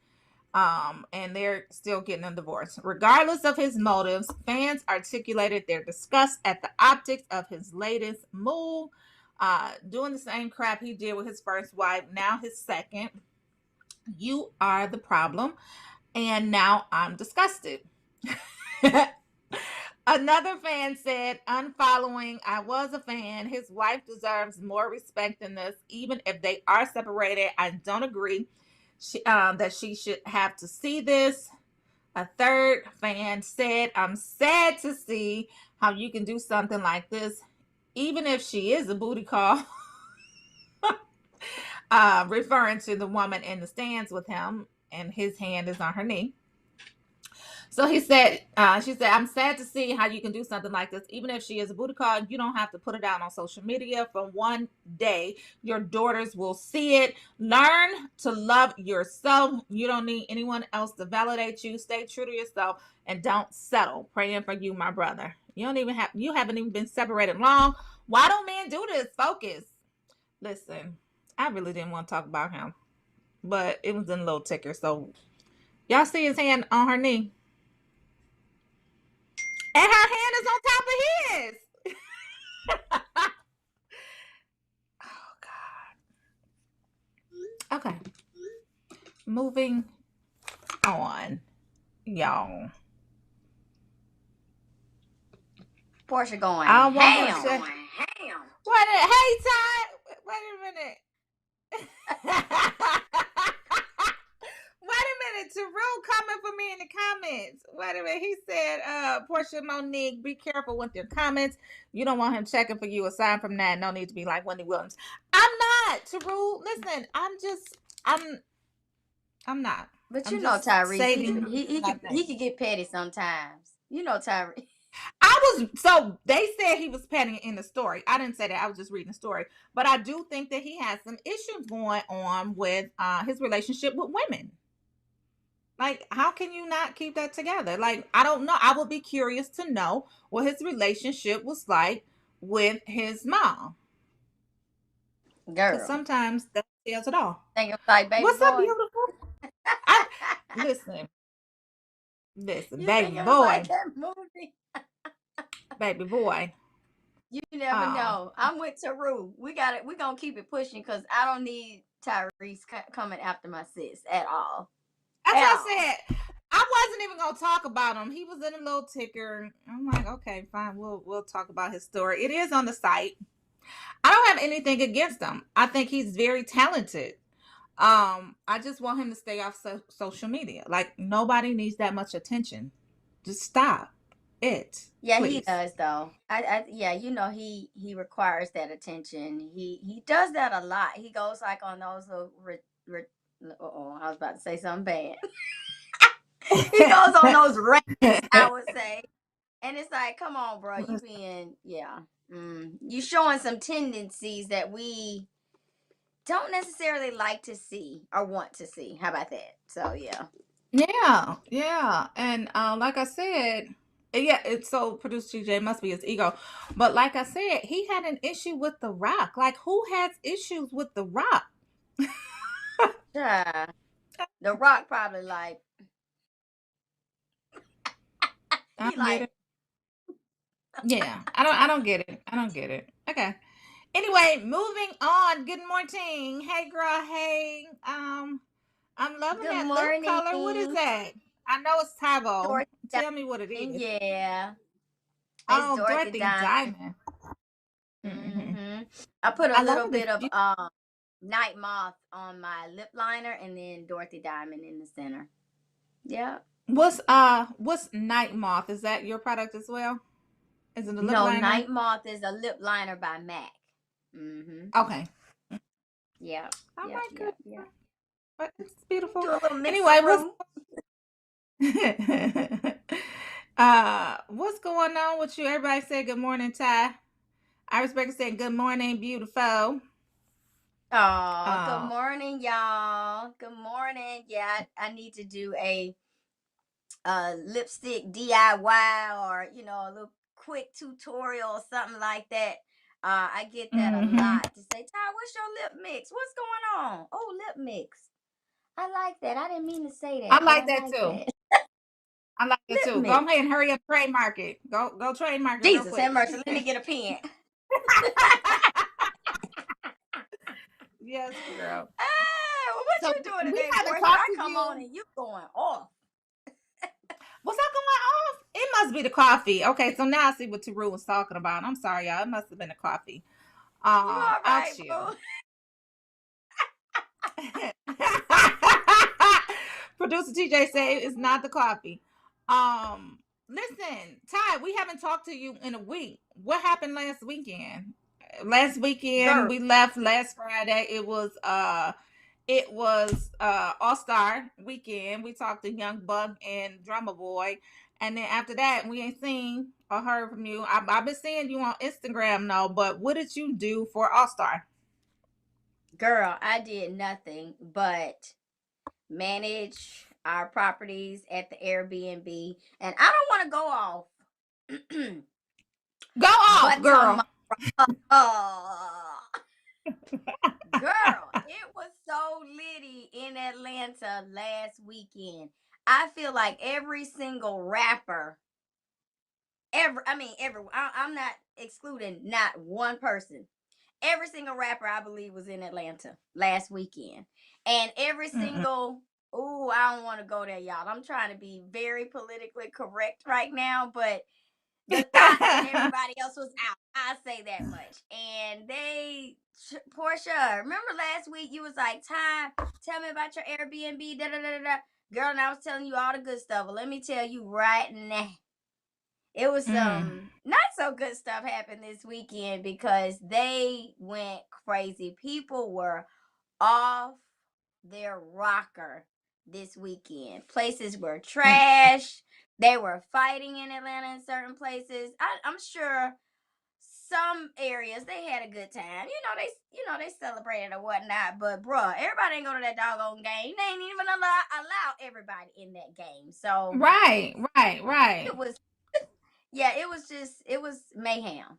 And they're still getting a divorce. Regardless of his motives, fans articulated their disgust at the optics of his latest move, doing the same crap he did with his first wife, now his second. You are the problem, and now I'm disgusted. Another fan said, unfollowing, I was a fan. His wife deserves more respect than this, even if they are separated. I don't agree that she should have to see this. A third fan said, I'm sad to see how you can do something like this, even if she is a booty call. Referring to the woman in the stands with him, and his hand is on her knee. So she said, I'm sad to see how you can do something like this. Even if she is a booty call, you don't have to put it out on social media. For one day, your daughters will see it. Learn to love yourself. You don't need anyone else to validate you. Stay true to yourself and don't settle. Praying for you, my brother. You haven't even been separated long. Why don't men do this? Focus. Listen, I really didn't want to talk about him, but it was in a little ticker. So y'all see his hand on her knee. And her hand is on top of his. Oh, God. Okay. Moving on, y'all. Portia going, ham. Hey, Ty. Wait a minute. Wait a minute, Terrell coming for me in the comments. Wait a minute, he said, Portia Monique, be careful with your comments. You don't want him checking for you. Aside from that, no need to be like Wendy Williams. I'm not, Terrell. Listen, I'm not. But I'm you know Tyrese, he could get petty sometimes. You know Tyrese. So they said he was petty in the story. I didn't say that. I was just reading the story. But I do think that he has some issues going on with his relationship with women. Like, how can you not keep that together? Like, I don't know. I would be curious to know what his relationship was like with his mom. Girl. Because sometimes that tells it all. Think it's like, baby What's boy? up, beautiful? Listen, you baby boy. like that movie? Baby boy. You never know. I'm with Taru. We're gonna keep it pushing because I don't need Tyrese coming after my sis at all. That's what I said. I wasn't even gonna talk about him. He was in a little ticker. I'm like, okay, fine. We'll talk about his story. It is on the site. I don't have anything against him. I think he's very talented. I just want him to stay off social media. Like, nobody needs that much attention. Just stop it. Yeah, please. He does though. Yeah, you know he requires that attention. He does that a lot. He goes like on those little I was about to say something bad. He goes on those rants, I would say. And it's like, come on, bro, you being you showing some tendencies that we don't necessarily like to see or want to see. How about that? So Yeah. And like I said, so producer TJ must be his ego. But like I said, he had an issue with The Rock. Like, who has issues with The Rock? Yeah. The Rock probably like Yeah, I don't get it. Okay. Anyway, moving on. Good morning. Hey girl, hey. I'm loving that lip color. What is that? I know it's Tago. Tell me what it is. Yeah. Oh, Dorothy Diamond. Mm-hmm. I put a little bit of Night Moth on my lip liner and then Dorothy Diamond in the center. Yeah. What's Night Moth? Is that your product as well? Is it a lip liner? No, Night Moth is a lip liner by MAC. Okay. Yeah. Oh Yeah. my Yeah. goodness. Yeah. But it's beautiful. Do a little Anyway, mixing room. what's going on with you? Everybody say good morning, Ty. I respect saying good morning, beautiful. Oh, good morning, y'all. Good morning. Yeah, I need to do a lipstick DIY, or a little quick tutorial or something like that. I get that a lot, to say, Ty, what's your lip mix? What's going on? Oh, lip mix. I like that. I didn't mean to say that, I but like I that like too. that. I like that Lip too. Go mix. ahead and hurry up, trademark it. Go trademark it real Jesus, have quick. mercy. Let me get a pen. Yes, girl. Well, what So you doing we today, haven't Portia? talked I to come you. on and you going off. What's that going off? It must be the coffee. Okay, so now I see what Teru was talking about. I'm sorry, y'all. It must have been the coffee. You all I'll right, chill. boo? Producer TJ said it's not the coffee. Listen, Ty, we haven't talked to you in a week. What happened last weekend? Last weekend Girl. we left last Friday. It was All-Star weekend. We talked to Young Buck and Drummer Boy. And then after that, we ain't seen or heard from you. I've been seeing you on Instagram now, but what did you do for All-Star? Girl, I did nothing but manage our properties at the Airbnb. And I don't want to go off. Go off, But girl. Girl, it was so litty in Atlanta last weekend. I feel like every single rapper, I'm not excluding not one person. Every single rapper, I believe, was in Atlanta last weekend. And every single, I don't want to go there, y'all. I'm trying to be very politically correct right now, but the thought that everybody else was out, I say that much. And Portia, remember last week you was like, Ty, tell me about your Airbnb, da da da da. Girl, and I was telling you all the good stuff. Well, let me tell you right now, it was some not so good stuff happened this weekend, because they went crazy. People were off their rocker this weekend. Places were trash. They were fighting in Atlanta in certain places. I'm sure some areas they had a good time. They celebrated or whatnot. But bruh, everybody ain't go to that doggone game. They ain't even allow everybody in that game. So Right. it was, yeah, it was mayhem.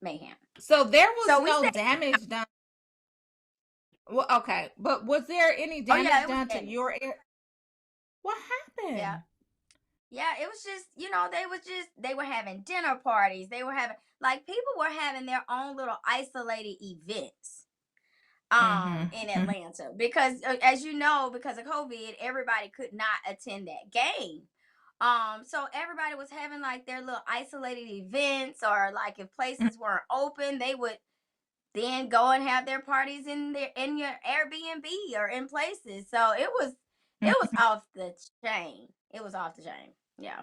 Mayhem. So there was So we no stayed. damage done. Well, okay, but was there any Oh yeah, damage it was done to damaged. your air? What Yeah. happened? Yeah, it was just, they were having dinner parties. They were having, like, people were having their own little isolated events in Atlanta, because as you know, because of COVID, everybody could not attend that game. So everybody was having like their little isolated events, or like if places weren't open, they would then go and have their parties in your Airbnb or in places. So it was off the chain. It was off the chain. Yeah.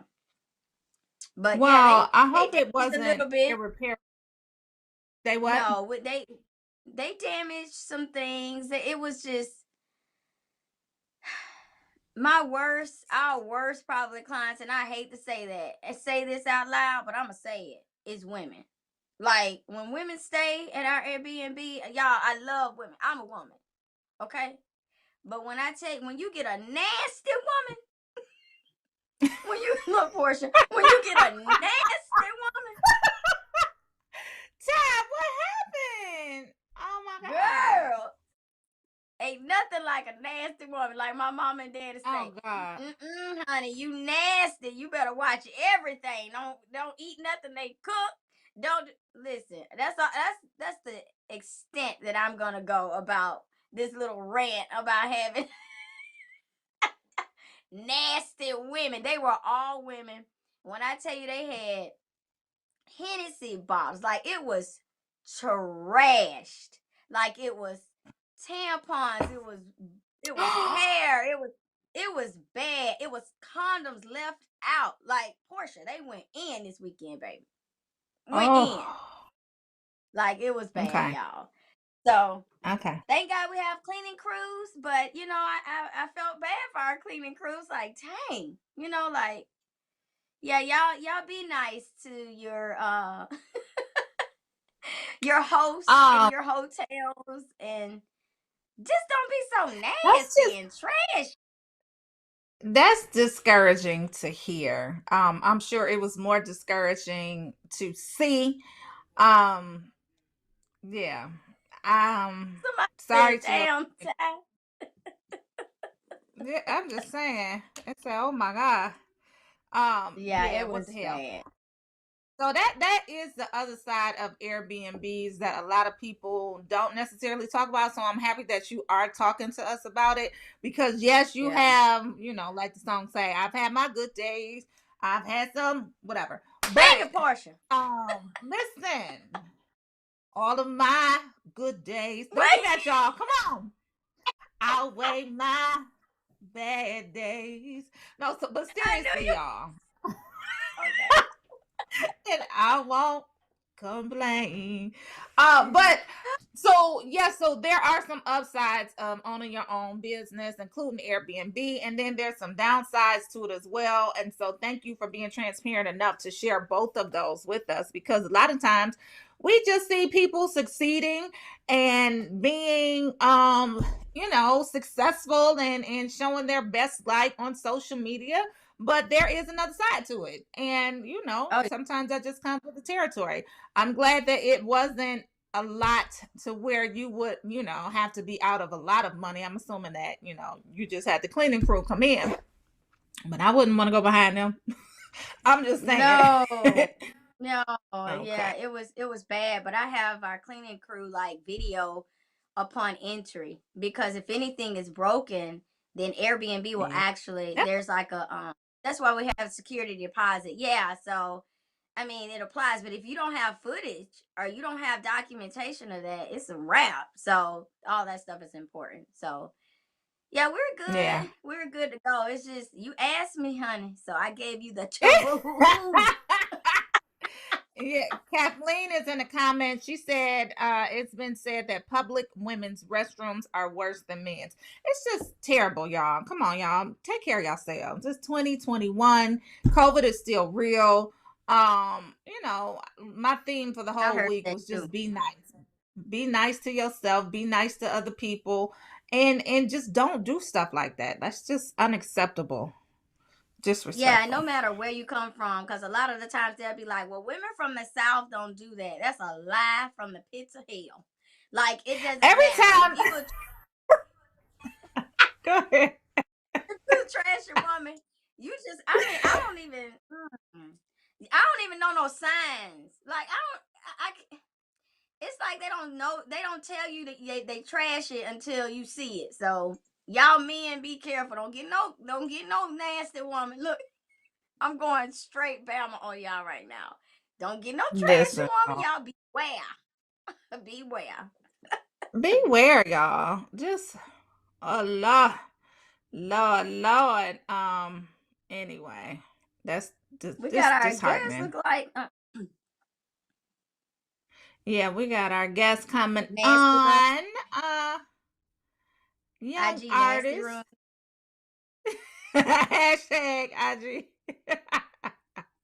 But yeah, Well, I they hope it damaged a wasn't little bit. irreparable. They what? No, they damaged some things. It was just our worst probably clients, and I hate to say that and say this out loud, but I'ma say it, is women. Like, when women stay at our Airbnb, y'all, I love women. I'm a woman, okay? But when you get a nasty woman, when you look, Portia, when you get a nasty woman, Tab, what happened? Oh my God. girl, ain't nothing like a nasty woman, like my mom and daddy Oh say. God. Honey, you nasty. You better watch everything. Don't eat nothing they cook. Don't listen. That's all. That's the extent that I'm gonna go about this little rant about having nasty women. They were all women. When I tell you, they had Hennessy bottles, like it was trashed, like it was tampons, it was hair, it was bad, it was condoms left out. Like, Portia, they went in this weekend, baby. Went in. Oh. Like, it was bad, Okay. y'all. So Okay. thank God we have cleaning crews, but I felt bad for our cleaning crews. Like, dang, like, yeah, y'all be nice to your hosts in Um, your hotels, and just don't be so that's nasty just and trash. that's discouraging to hear. I'm sure it was more discouraging to see. Um, yeah. Somebody Sorry said, to your. damn, Ty. Yeah, I'm just saying. It's like, oh my God. Yeah, Yeah, it what was the hell? bad. So that is the other side of Airbnbs that a lot of people don't necessarily talk about. So I'm happy that you are talking to us about it, because yes, you Yeah. have, like the song say, I've had my good days, I've had some whatever. Sing But it, Portia. listen, all of my good days. Don't do What? that, y'all. Come on. Outweigh my bad days. No, so but I know seriously, you. y'all. Okay. And I won't complain. But so yeah, so there are some upsides owning your own business, including Airbnb, and then there's some downsides to it as well. And so thank you for being transparent enough to share both of those with us, because a lot of times we just see people succeeding and being successful and showing their best life on social media, but there is another side to it. And Oh, sometimes that just comes with the territory. I'm glad that it wasn't a lot to where you would have to be out of a lot of money. I'm assuming that you just had the cleaning crew come in, but I wouldn't want to go behind them. I'm just saying. no. No, Okay. yeah, it was bad, but I have our cleaning crew like video upon entry, because if anything is broken, then Airbnb will Yeah. actually, there's like a that's why we have security deposit. Yeah, so I mean it applies, but if you don't have footage or you don't have documentation of that, it's a wrap. So all that stuff is important. So yeah, we're Yeah. good. We're good to go. It's just you asked me, honey, so I gave you the taboo. Yeah, Kathleen is in the comments. She said, it's been said that public women's restrooms are worse than men's. It's just terrible, y'all. Come on, y'all. Take care of yourselves. It's 2021. COVID is still real. My theme for the I whole heard week that was too. just be nice. Be nice to yourself, be nice to other people, and just don't do stuff like that. That's just unacceptable. Yeah, and no Disrespectful. matter where you come from, because a lot of the times they'll be like, well, women from the South don't do that. That's a lie from the pits of hell. Like, it doesn't Every matter. If time. you a Go ahead. trashy woman, you just, I mean, I don't even know no signs. Like, it's like they don't know, they don't tell you that they trash it until you see it. So, y'all men, be careful. Don't get no nasty woman. Look, I'm going straight Bama on y'all right now. Don't get no trashy Listen, woman. Y'all beware. Beware. beware, y'all. Just a lot, Lord. Anyway, that's We got this our guests disheartening. look like Yeah, we got our guest coming nasty room. on. Young IG nasty artist. room. Hashtag IG.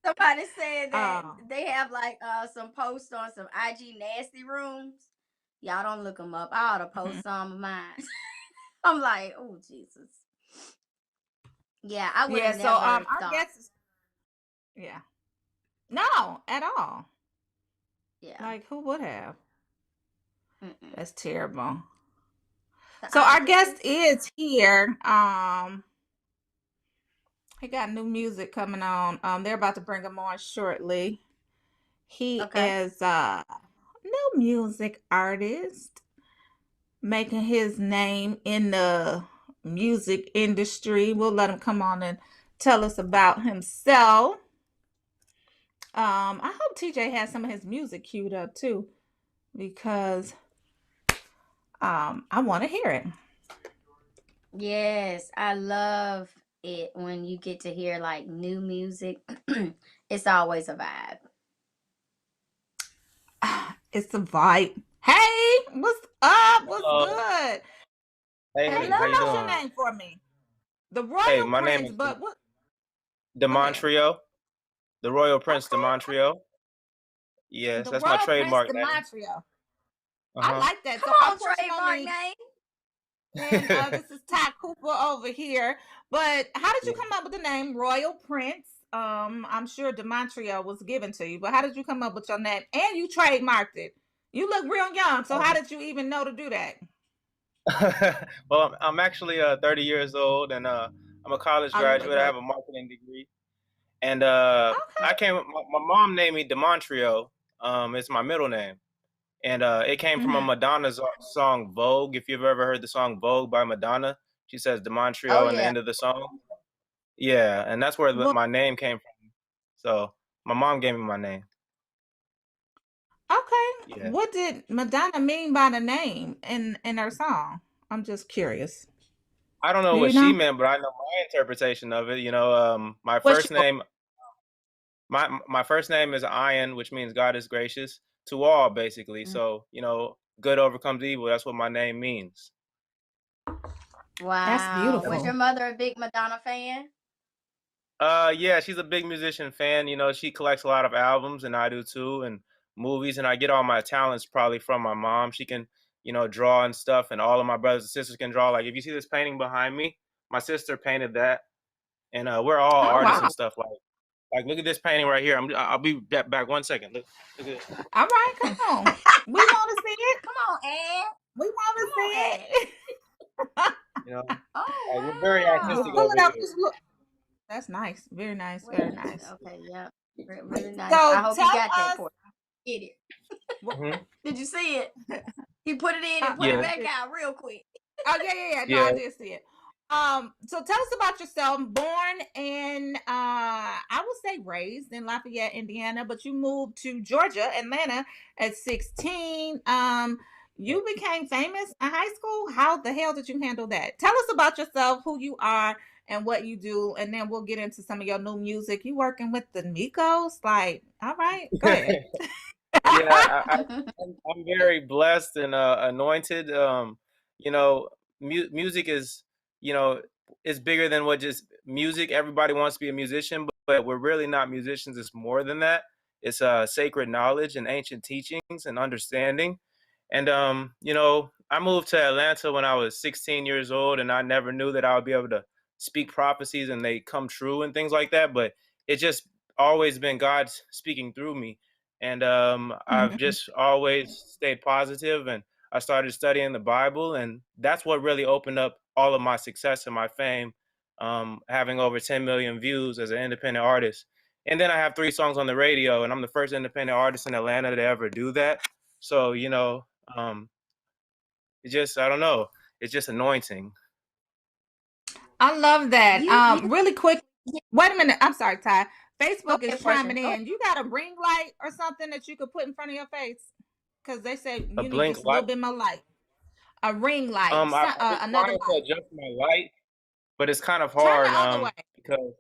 Somebody said that Oh. they have like some posts on some IG nasty rooms. Y'all don't look them up. I ought to post some of mine. I'm like, oh Jesus. Yeah, I would Yeah, have so never our thought. guest is, yeah. No, at all. Yeah. Like, who would have? Mm-mm. That's terrible. The So our guest opposite. is here. He got new music coming on. They're about to bring him on shortly. He Okay. is a new music artist making his name in the music industry. We'll let him come on and tell us about himself. I hope TJ has some of his music queued up too, because I want to hear it. Yes, I love it when you get to hear like new music. It's always a vibe. It's a vibe. Hey, what's up? What's Hello. good? Hey, Hey, how you pronounce your doing? name for me. The Hey, Royal my name Prince, is but what? De Go ahead. Montreal, the Royal Prince de Okay. Montreal. Yes, The that's my Royal Prince trademark de name. Montreal. I Uh-huh. like that. Come So, on, trademark unfortunately, name. and this is Ty Cooper over here. But how did you Yeah. come up with the name Royal Prince? I'm sure de Montreal was given to you, but how did you come up with your name? And you trademarked it. You look real young, so how did you even know to do that? Well, I'm actually 30 years old, and I'm a college Oh, you look graduate. I great. have a marketing degree, and Okay. I came. My mom named me De Montreal. It's my middle name, and it came from a Mm-hmm. Madonna's song Vogue. If you've ever heard the song Vogue by Madonna, she says De Oh Montreal in the yeah. end of the song. Yeah, and that's where Well, my name came from. So my mom gave me my name. okay. Yeah. What did Madonna mean by the name in her song? I'm just curious. I don't know Do you what she know? meant, but I know my interpretation of it. My What's first your name, my first name is Ian, which means God is gracious to all, basically. Mm. So, good overcomes evil. That's what my name means. That's Wow. Was Yep. your beautiful. mother a big Madonna fan? Yeah, she's a big musician fan. She collects a lot of albums, and I do too, and movies. And I get all my talents probably from my mom. She can, draw and stuff, and all of my brothers and sisters can draw. Like if you see this painting behind me, my sister painted that, and we're all Oh artists wow. and stuff. Like look at this painting right here. I'll be back 1 second. Look at it. All right, come on. We want to see it. Come on, Ed. We want Come to on, see Ed. it. You know, Oh like we're very Well, artistic wow. pull over it up. here. Just look. That's nice. Very nice. Where Very is it? nice. Okay, yep. Really nice. I So hope you tell got that us. for Get it. Hmm. Did you see it? He put it in and put it Yeah, I back did. out real quick. Oh yeah. No, yeah. I did see it. So tell us about yourself. Born in I would say raised in Lafayette, Indiana, but you moved to Georgia, Atlanta at 16. You became famous in high school. How the hell did you handle that? Tell us about yourself, who you are, and what you do, and then we'll get into some of your new music. You working with the Migos? Like, all right, go ahead. Yeah, I'm very blessed and anointed. You know, music you know, is bigger than what just music. Everybody wants to be a musician, but we're really not musicians. It's more than that. It's sacred knowledge and ancient teachings and understanding. And I moved to Atlanta when I was 16 years old, and I never knew that I would be able to speak prophecies and they come true and things like that. But it just always been God speaking through me, and I've Mhm. just always stayed positive, and I started studying the Bible, and that's what really opened up all of my success and my fame, having over 10 million views as an independent artist. And then I have 3 songs on the radio, and I'm the first independent artist in Atlanta to ever do that. So, um, it just, I don't know, it's just anointing. I love that. You Really quick. Wait a minute. I'm sorry, Ty. go Facebook is ahead, Portia. chiming Go ahead. in. You got a ring light or something that you could put in front of your face? Because they say A you need blink just a light. little bit more light. A ring light, I've been another trying to light. adjust my light, but it's kind of Turn the hard, other way. because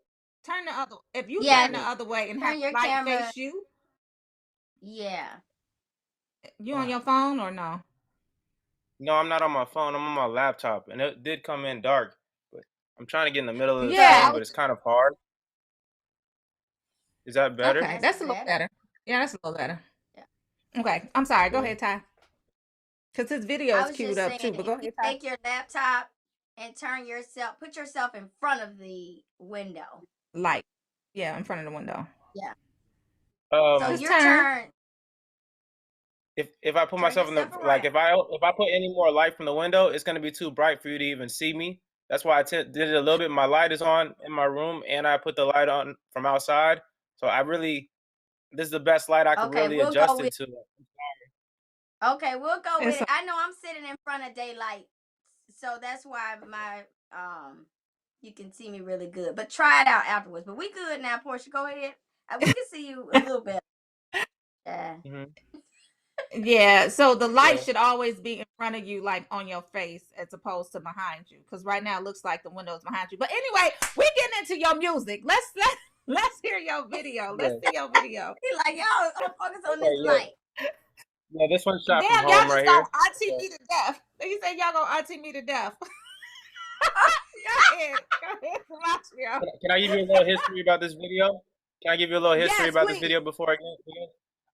Turn the other. If you Yeah, turn the okay. other way and have turn your light camera. face you, Yeah. you on your phone or no? No, I'm not on my phone. I'm on my laptop, and it did come in dark, but I'm trying to get in the middle of the Yeah. screen, but it's kind of hard. Is that better? Okay, That's that's a little better. better. Yeah, that's a little better. Yeah. Okay, I'm sorry. Go Yeah. ahead, Ty. Because his video I is was queued just up saying, too. But if go you ahead, Ty. take your laptop and put yourself in front of the window. Light. Yeah, in front of the window. Yeah. So Um, His your turn. turn. if I put Turn myself in the yourself like, around. if I put any more light from the window, it's gonna be too bright for you to even see me. That's why did it a little bit. My light is on in my room, and I put the light on from outside. So this is the best light I could Okay, really we'll go adjust it with to. we'll go with It's it. I know I'm sitting in front of daylight, so that's why my you can see me really good. But try it out afterwards. But we good now, Portia. Go ahead. We can see you a little bit. Yeah. Mhm. yeah. So the light Yeah. should always be in front of you, like on your face, as opposed to behind you. Because right now it looks like the window's behind you. But anyway, we're getting into your music. Let's hear your video. Let's Yeah. see your video. He like, y'all focus on Okay. this Yeah. light. Yeah, this one's shot from Damn, y'all home just right gonna here. auntie So, me to death. He said y'all gonna auntie me to death. Go ahead, Celestio. can I give you a little history about this video? Can I give you a little history Yes, about this please. video before I get?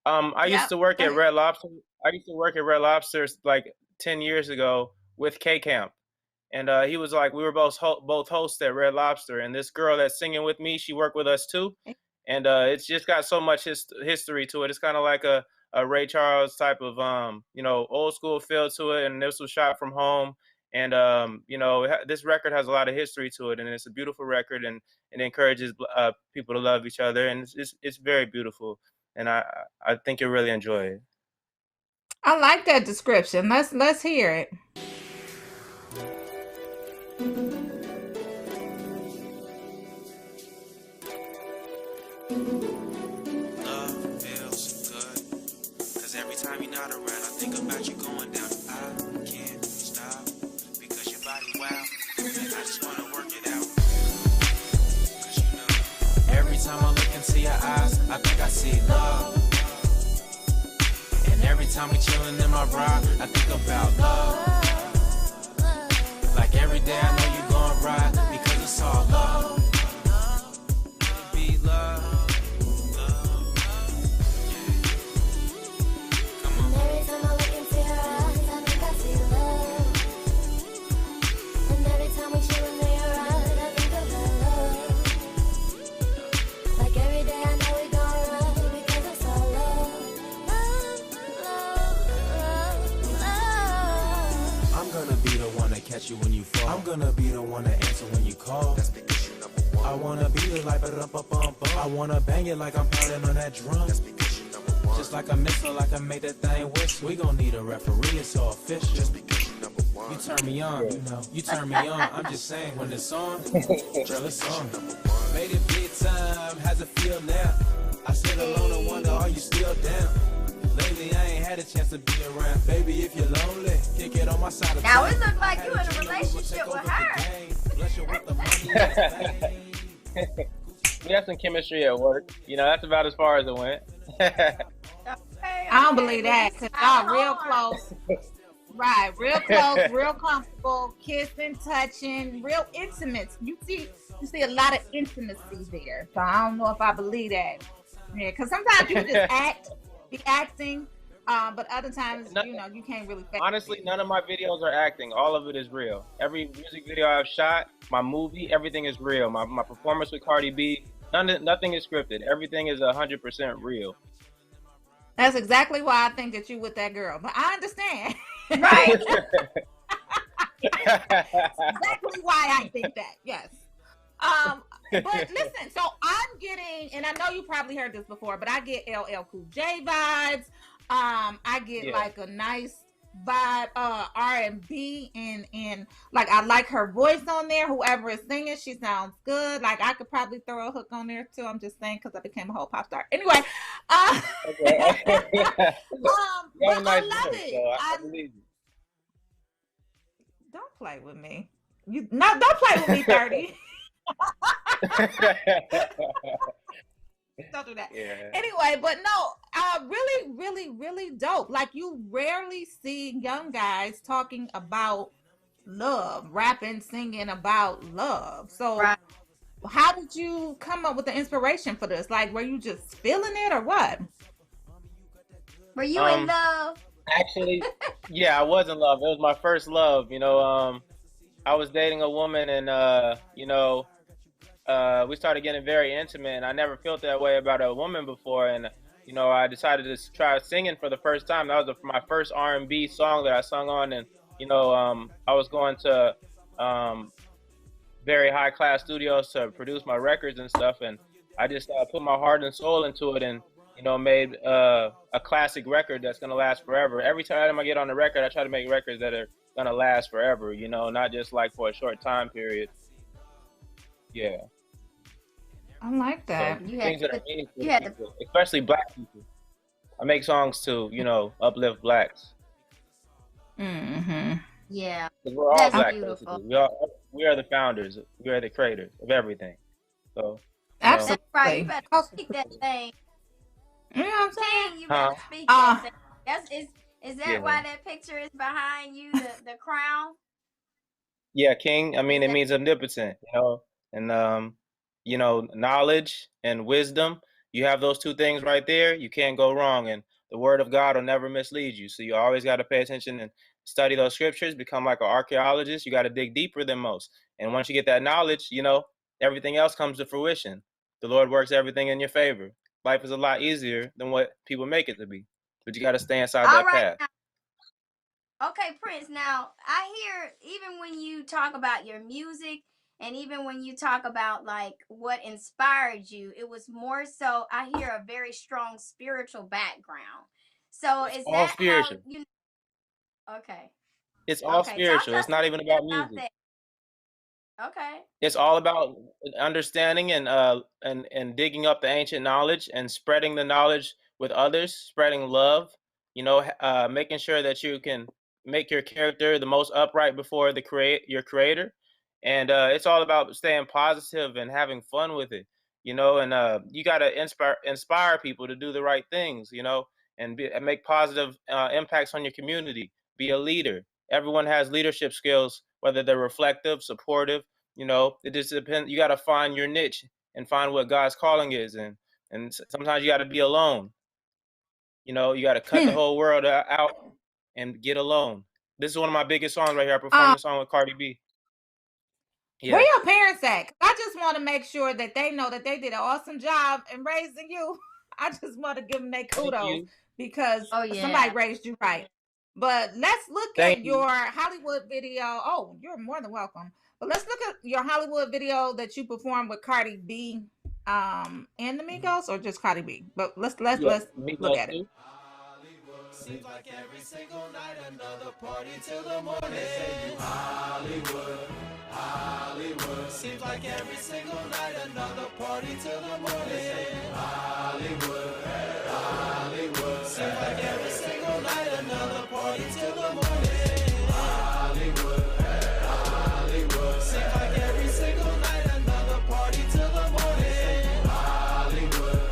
I used Yep. to work Go at ahead. Red Lobster. I used to work at Red Lobster like 10 years ago with K Camp. And he was like, we were both hosts at Red Lobster. And this girl that's singing with me, she worked with us too. And it's just got so much history to it. It's kind of like a Ray Charles type of, old school feel to it. And this was shot from home. And, this record has a lot of history to it. And it's a beautiful record. And it encourages people to love each other. And it's very beautiful. And I think you'll really enjoy it. I like that description. Let's hear it. Love feels good, cause every time you're not around, I think about you going down. I can't stop, because your body wow, and I just wanna work it out. Cause you know, every time I look into your eyes, I think I see love. And every time we chillin' in my ride, I think about love. Like every day I know you gon' ride, because it's all love. Be love. Catch you when you fall. I'm gonna be the one to answer when you call. That's because you're number one. I wanna beat it like a I wanna bang it like I'm pounding on that drum. That's because you're number one. Just like a missile, like I made that thing whistle. We gon' need a referee, it's all official. Just because you're number one. You turn me on, you know. You turn me on. I'm just saying when it's on, girl, it's on. Made it big time, how's it feel now? I sit alone and wonder, are you still down? Lately, I ain't had a chance to be around. Baby, if you're lonely, kick it on my side of Now it looks like you in a relationship with her. We had some chemistry at work. You know, that's about as far as it went. I don't believe that, because y'all real close. Right, real close, real comfortable, kissing, touching, real intimate. You see a lot of intimacy there. So I don't know if I believe that. Yeah, because sometimes you just be acting, but other times, you can't really. Honestly, none of my videos are acting. All of it is real. Every music video I've shot, my movie, everything is real. My performance with Cardi B, nothing is scripted. Everything is 100% real. That's exactly why I think that you with that girl. But I understand. Right. Exactly why I think that. Yes. But listen, so I'm getting, and I know you probably heard this before, but I get LL Cool J vibes. I get like a nice vibe, R&B, and like I like her voice on there. Whoever is singing, she sounds good. Like I could probably throw a hook on there too. I'm just saying because I became a whole pop star. Anyway, but nice I love voice, it. so I believe you. Don't play with me. Don't play with me, 30. Don't do that. Yeah. Anyway, but no, really, really, really dope. Like you rarely see young guys talking about love, rapping, singing about love. So how did you come up with the inspiration for this? Like, were you just feeling it or what? Were you in love? Actually, yeah, I was in love. It was my first love. I was dating a woman, and we started getting very intimate, and I never felt that way about a woman before. And I decided to try singing for the first time. That was my first R&B song that I sung on, and I was going to very high class studios to produce my records and stuff, and I just put my heart and soul into it, and made a classic record that's gonna last forever. Every time I get on the record, I try to make records that are gonna last forever. Not just like for a short time period. Yeah. I like that. So things that are meaningful to people, especially Black people. I make songs to uplift Blacks. Mm-hmm. Yeah. Because we're all Black, basically. We are the founders. We are the creators of everything. So. Absolutely. That's right. You better speak that thing. You know what I'm saying? You better speak that thing. Is that Yeah. why that picture is behind you, the crown? Yeah, king. I mean, Is it that means omnipotent, and knowledge and wisdom. You have those two things right there, you can't go wrong. And the word of God will never mislead you. So you always got to pay attention and study those scriptures, become like an archaeologist. You got to dig deeper than most. And once you get that knowledge, everything else comes to fruition. The Lord works everything in your favor. Life is a lot easier than what people make it to be. But you got to stay inside all that right path. now? Okay, Prince. Now I hear even when you talk about your music, and even when you talk about like what inspired you, it was more so. I hear a very strong spiritual background. So It's is all that how spiritual. you? Okay. It's all Okay. Talk to spiritual. It's us a not little even bit about about music. that. Okay. It's all about understanding and digging up the ancient knowledge and spreading the knowledge with others, spreading love, making sure that you can make your character the most upright before your creator. And it's all about staying positive and having fun with it, and you got to inspire people to do the right things, and make positive impacts on your community. Be a leader. Everyone has leadership skills, whether they're reflective, supportive. It just depends. You got to find your niche and find what God's calling is, and sometimes you got to be alone. You got to cut the whole world out and get alone. This is one of my biggest songs right here. I performed this song with Cardi B. Where Yeah. your parents at? 'Cause I just want to make sure that they know that they did an awesome job in raising you. I just want to give them their Thank kudos you. because Oh yeah. somebody raised you right. But let's look Thank at you. your Hollywood video. Oh, you're more than welcome. But let's look at your Hollywood video that you performed with Cardi B, and the Migos, or just Cardi B. But let's Yeah, look Migos at it. too. Seems like every single night another party till the morning. They say you Hollywood, Hollywood. Seems like every single night another party till the morning. They say you Hollywood, Hollywood. Seems like every single night another party till the morning. Hollywood, Hollywood. Seems like every single night another party till the morning. Hollywood,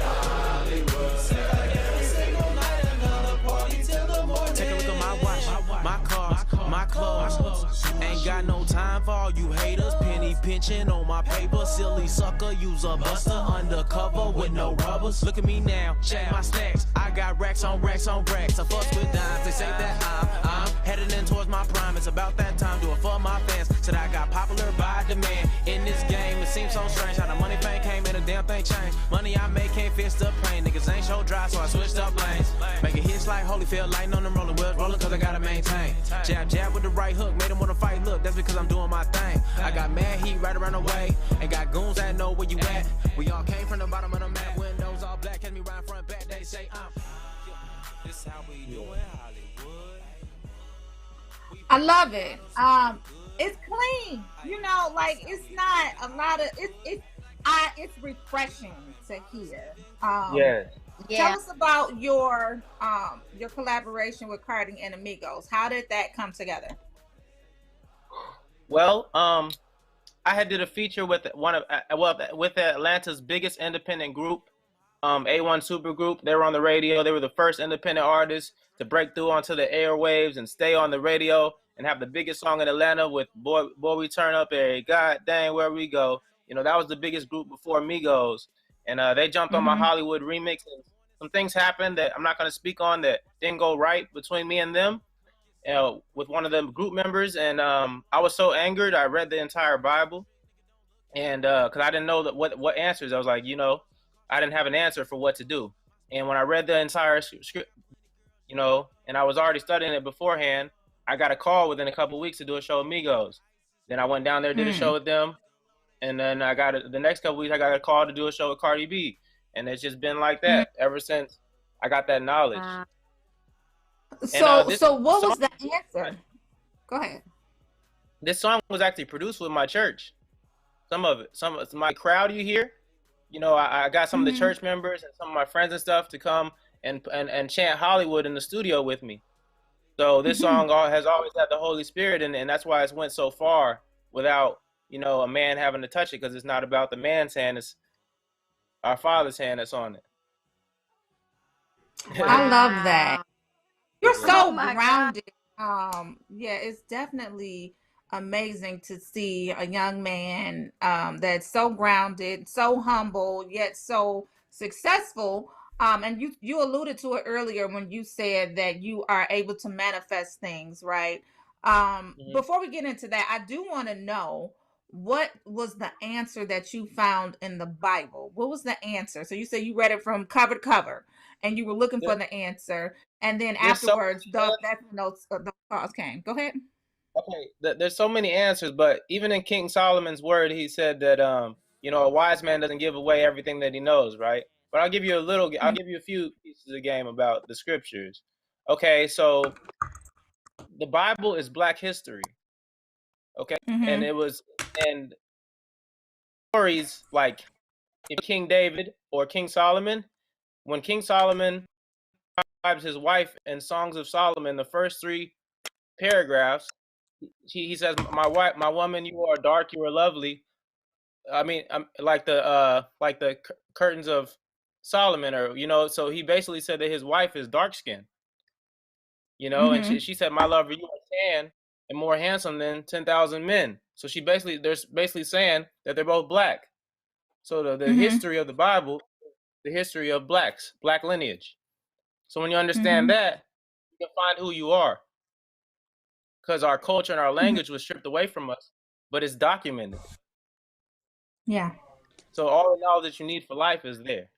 Hollywood. Seems like every single night another party till the morning. Take a look at my watch, my cars, my clothes. Ain't got no time for all you haters. Penny pinching on my paper. Silly sucker, use a buster. Undercover with no rubbers. Look at me now, check my stacks. I got racks on racks on racks. I fuss with dimes, they say that I'm headed in towards my prime. It's about that time, do it for my fans. Said I got popular by demand. In this game, it seems so strange how the money fame came and a damn thing changed. Money I make can't fix the pain. Niggas ain't show dry, so I switched up lanes. Making hits like Holyfield, lighting on them rolling wheels, rolling cause I gotta maintain. Jab, jab with the right hook, made him wanna fight. Look, that's because I'm doing my thing. I got mad heat right around the way, and got goons that know where you at. We all came from the bottom of the map, windows all black, catch me riding front back, they say this how we do it, Hollywood. I love it. It's clean. Like it's not a lot of it's refreshing to hear. Yes. Tell us about your collaboration with Cardi and Amigos. How did that come together? Well, I had did a feature with with Atlanta's biggest independent group, A1 Supergroup. They were on the radio. They were the first independent artists to break through onto the airwaves and stay on the radio and have the biggest song in Atlanta with Boy We Turn Up Every God Dang Where We Go. That was the biggest group before Migos. And they jumped on my Hollywood remix. And some things happened that I'm not going to speak on that didn't go right between me and them. With one of the group members, and I was so angered. I read the entire Bible, and because I didn't know that what answers. I was like, I didn't have an answer for what to do. And when I read the entire script, and I was already studying it beforehand, I got a call within a couple of weeks to do a show with Migos. Then I went down there, did a show with them, and then the next couple of weeks I got a call to do a show with Cardi B, and it's just been like that ever since I got that knowledge. So what was the answer? Go ahead. This song was actually produced with my church. Some of it, my crowd you hear, I got some of the church members and some of my friends and stuff to come and chant Hollywood in the studio with me. So this song has always had the Holy Spirit in it, and that's why it's went so far without, a man having to touch it, because it's not about the man's hand, it's our Father's hand that's on it. Wow. I love that. You're Yeah. so Oh my God. grounded. Yeah, it's definitely amazing to see a young man that's so grounded, so humble, yet so successful. And you alluded to it earlier when you said that you are able to manifest things, right? Mhm. Before we get into that, I do want to know what was the answer that you found in the Bible? What was the answer? So you said you read it from cover to cover and you were looking There, for the answer. And then there's so afterwards, many that's when those thoughts came. Go ahead. Okay, there's so many answers, but even in King Solomon's word, he said that a wise man doesn't give away everything that he knows, right? But I'll give you a few pieces of game about the scriptures. Okay, so the Bible is Black history, okay? And Mm-hmm. and stories like if King David or King Solomon, when King Solomon describes his wife in Songs of Solomon, the first three paragraphs, he says, "My wife, my woman, you are dark, you are lovely." I mean, like the curtains of Solomon, or so he basically said that his wife is dark skinned, and Mm-hmm. she said, "My lover, you are tan and more handsome than 10,000 men." So they're basically saying that they're both black. So the Mm-hmm. history of the Bible, the history of black lineage. So when you understand Mm-hmm. that, you can find who you are, because our culture and our Mm-hmm. language was stripped away from us, but it's documented. Yeah. So all the knowledge that you need for life is there.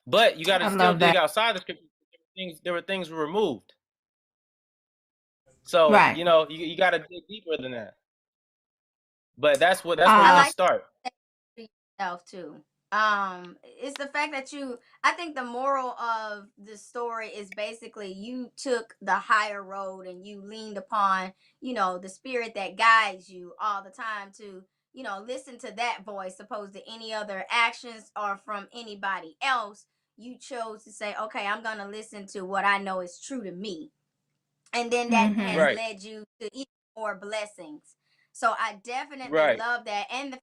But you got to I still love dig that. outside the scripture. There were things removed. So Right. you got to dig deeper than that. But that's where you I Uh, just like start. yourself too. It's the fact that I think the moral of the story is basically you took the higher road and you leaned upon, the spirit that guides you all the time to, listen to that voice opposed to any other actions or from anybody else. You chose to say, okay, I'm going to listen to what I know is true to me, and then that has mm-hmm. Right, led you to even more blessings. So I definitely right, love that, and the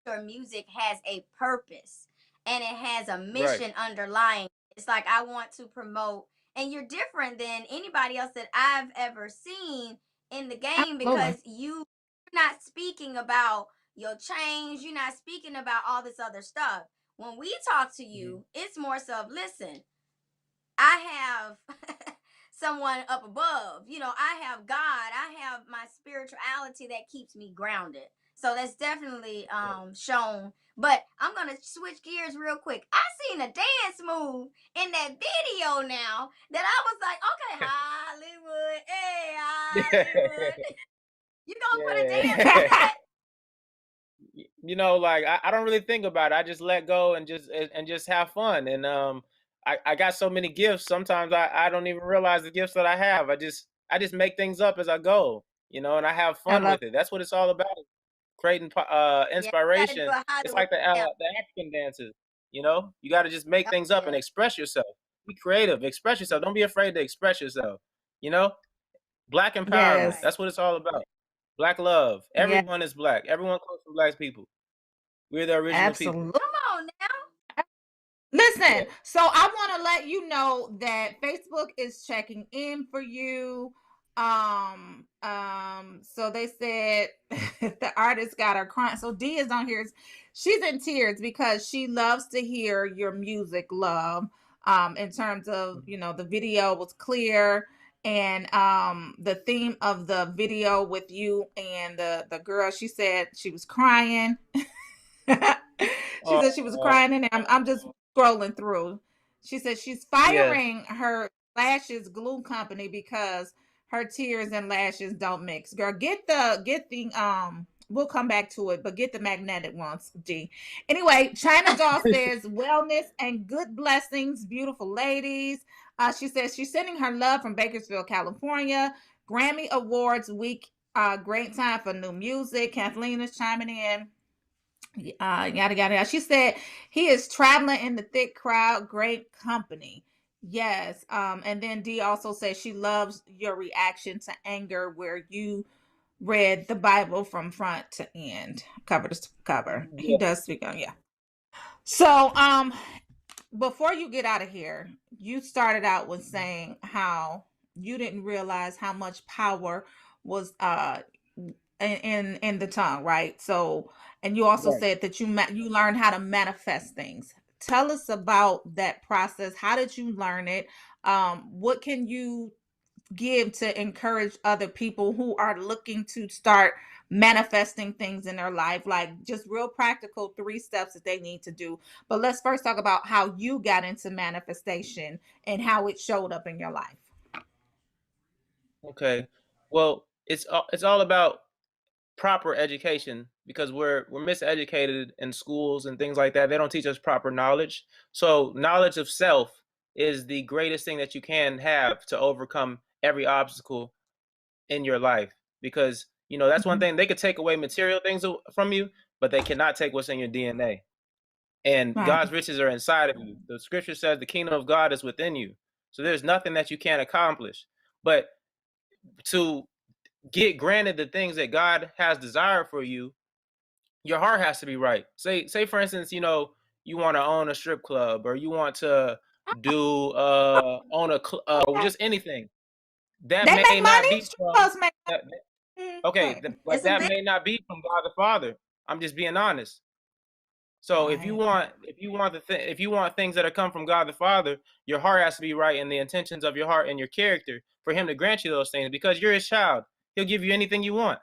your music has a purpose and it has a right. mission underlying. It's like I want to promote, and you're different than anybody else that I've ever seen in the game Absolutely. because you're not speaking about your change, you're not speaking about all this other stuff. When we talk to Mhm. you, it's more so of listen, I have someone up above. I have God. I have my spirituality that keeps me grounded. So that's definitely shown. But I'm gonna switch gears real quick. I seen a dance move in that video now that I was like, okay, Hollywood, hey Hollywood. You gonna put a dance in Yeah. that? Like I don't really think about it. I just let go and just have fun. And I got so many gifts. Sometimes I don't even realize the gifts that I have. I just make things up as I go, and I have I fun love. with it. That's what it's all about. Creating Yeah, you gotta do inspiration. a It's Hollywood like the now. the African dances. You got to just make Oh, things up and yeah. express yourself. Be creative. Express yourself. Don't be afraid to express yourself. You know, Black empowerment. Yes. Right. That's what it's all about. Black love. Yeah. Everyone is black. Everyone comes from black people. We're the original people. Absolutely. Come on now. Listen, Yeah. so I want to let you know that Facebook is checking in for you. So they said the artist got her crying. So D is on here. She's in tears because she loves to hear your music, love. In terms of, the video was clear, and the theme of the video with you and the girl, she said she was crying. She said she was Oh, crying, and I'm just scrolling through. She said she's yes. firing her lashes glue company because her tears and lashes don't mix. Girl, get the we'll come back to it, but get the magnetic ones, G. Anyway, China Doll says wellness and good blessings, beautiful ladies. She says she's sending her love from Bakersfield, California. Grammy Awards week, great time for new music. Kathleen is chiming in. Yada yada yada. She said he is traveling in the thick crowd, great company. Yes. And then D also says she loves your reaction to anger where you read the Bible from front to end, cover to cover. He Yeah. does speak on, yeah. So before you get out of here, you started out with saying how you didn't realize how much power was in the tongue, right? So, and you also Right. said that you learned how to manifest things. Tell us about that process. How did you learn it? What can you give to encourage other people who are looking to start manifesting things in their life, like just real practical 3 steps that they need to do? But let's first talk about how you got into manifestation and how it showed up in your life. Okay. Well, it's all about proper education because we're miseducated in schools and things like that. They don't teach us proper knowledge. So knowledge of self is the greatest thing that you can have to overcome every obstacle in your life because that's one Mhm. thing. They could take away material things from you, but they cannot take what's in your DNA. And Right. God's riches are inside of you. The scripture says the kingdom of God is within you. So there's nothing that you can't accomplish. But to get granted the things that God has desired for you, your heart has to be right. Say for instance, you want to own a strip club or you want to do own a Okay. just anything. That They may make not money. be Strip from clubs make that, money. okay, Right. but It's a that big may not be from God the Father. I'm just being honest. So Right. if you want things that are come from God the Father, your heart has to be right and the intentions of your heart and your character for him to grant you those things because you're his child. He'll give you anything you want.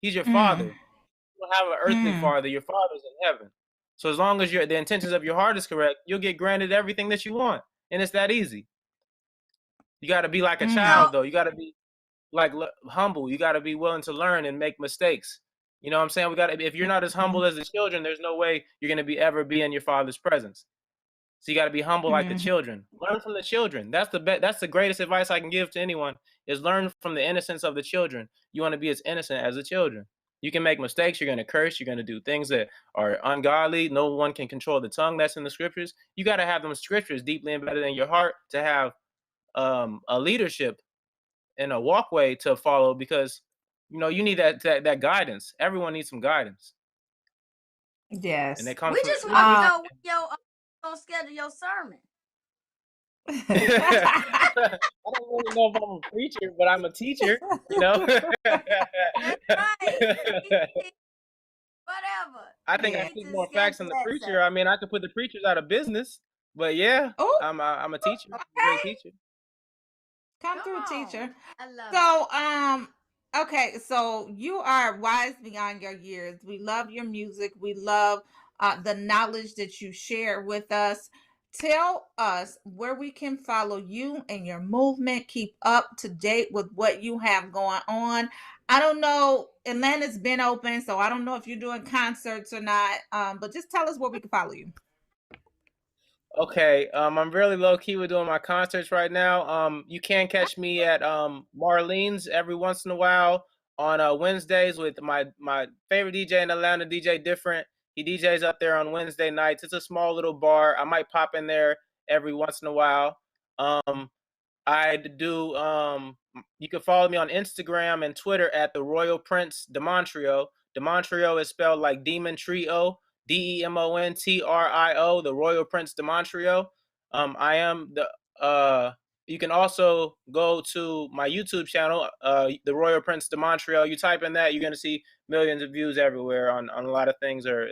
He's your father. Mm. You don't have an earthly Mm. father, your father's in heaven. So as long as the intentions of your heart is correct, you'll get granted everything that you want. And it's that easy. You got to be like a Mm. so child though. You got to be like humble. You got to be willing to learn and make mistakes. You know what I'm saying? If you're not as humble as the children, there's no way you're going to ever be in your father's presence. So you got to be humble like the Mm. children. Learn from the children. That's the greatest advice I can give to anyone is learn from the innocence of the children. You want to be as innocent as the children. You can make mistakes. You're going to curse. You're going to do things that are ungodly. No one can control the tongue. That's in the scriptures. You got to have them scriptures deeply embedded in your heart to have a leadership and a walkway to follow because you need that guidance. Everyone needs some guidance, and Yes. it comes we from just the want to Um. know when your gonna schedule your sermon. I don't really know if I'm a preacher, but I'm a teacher, you know. That's right. Whatever. I You think I Yeah. need speak to more facts schedule than the that preacher. service. I mean, I could put the preachers out of business, but yeah, Oh. I'm a teacher, a great Okay. teacher. Come Come through, on. teacher. I love it. So, okay, so you are wise beyond your years. We love your music. We love the knowledge that you share with us. Tell us where we can follow you and your movement. Keep up to date with what you have going on. I don't know. Atlanta's been open, so I don't know if you're doing concerts or not. But just tell us where we can follow you. Okay, I'm really low key with doing my concerts right now. You can catch me at Marlene's every once in a while on Wednesdays with my favorite DJ in Atlanta, DJ Different. He DJs up there on Wednesday nights. It's a small little bar. I might pop in there every once in a while. Um, I do. You can follow me on Instagram and Twitter at the Royal Prince Demontrio. Demontrio is spelled like Demon Trio, DEMONTRIO. The Royal Prince Demontrio. I am the. You can also go to my YouTube channel, the Royal Prince Demontrio. You type in that, you're gonna see millions of views everywhere on a lot of things, or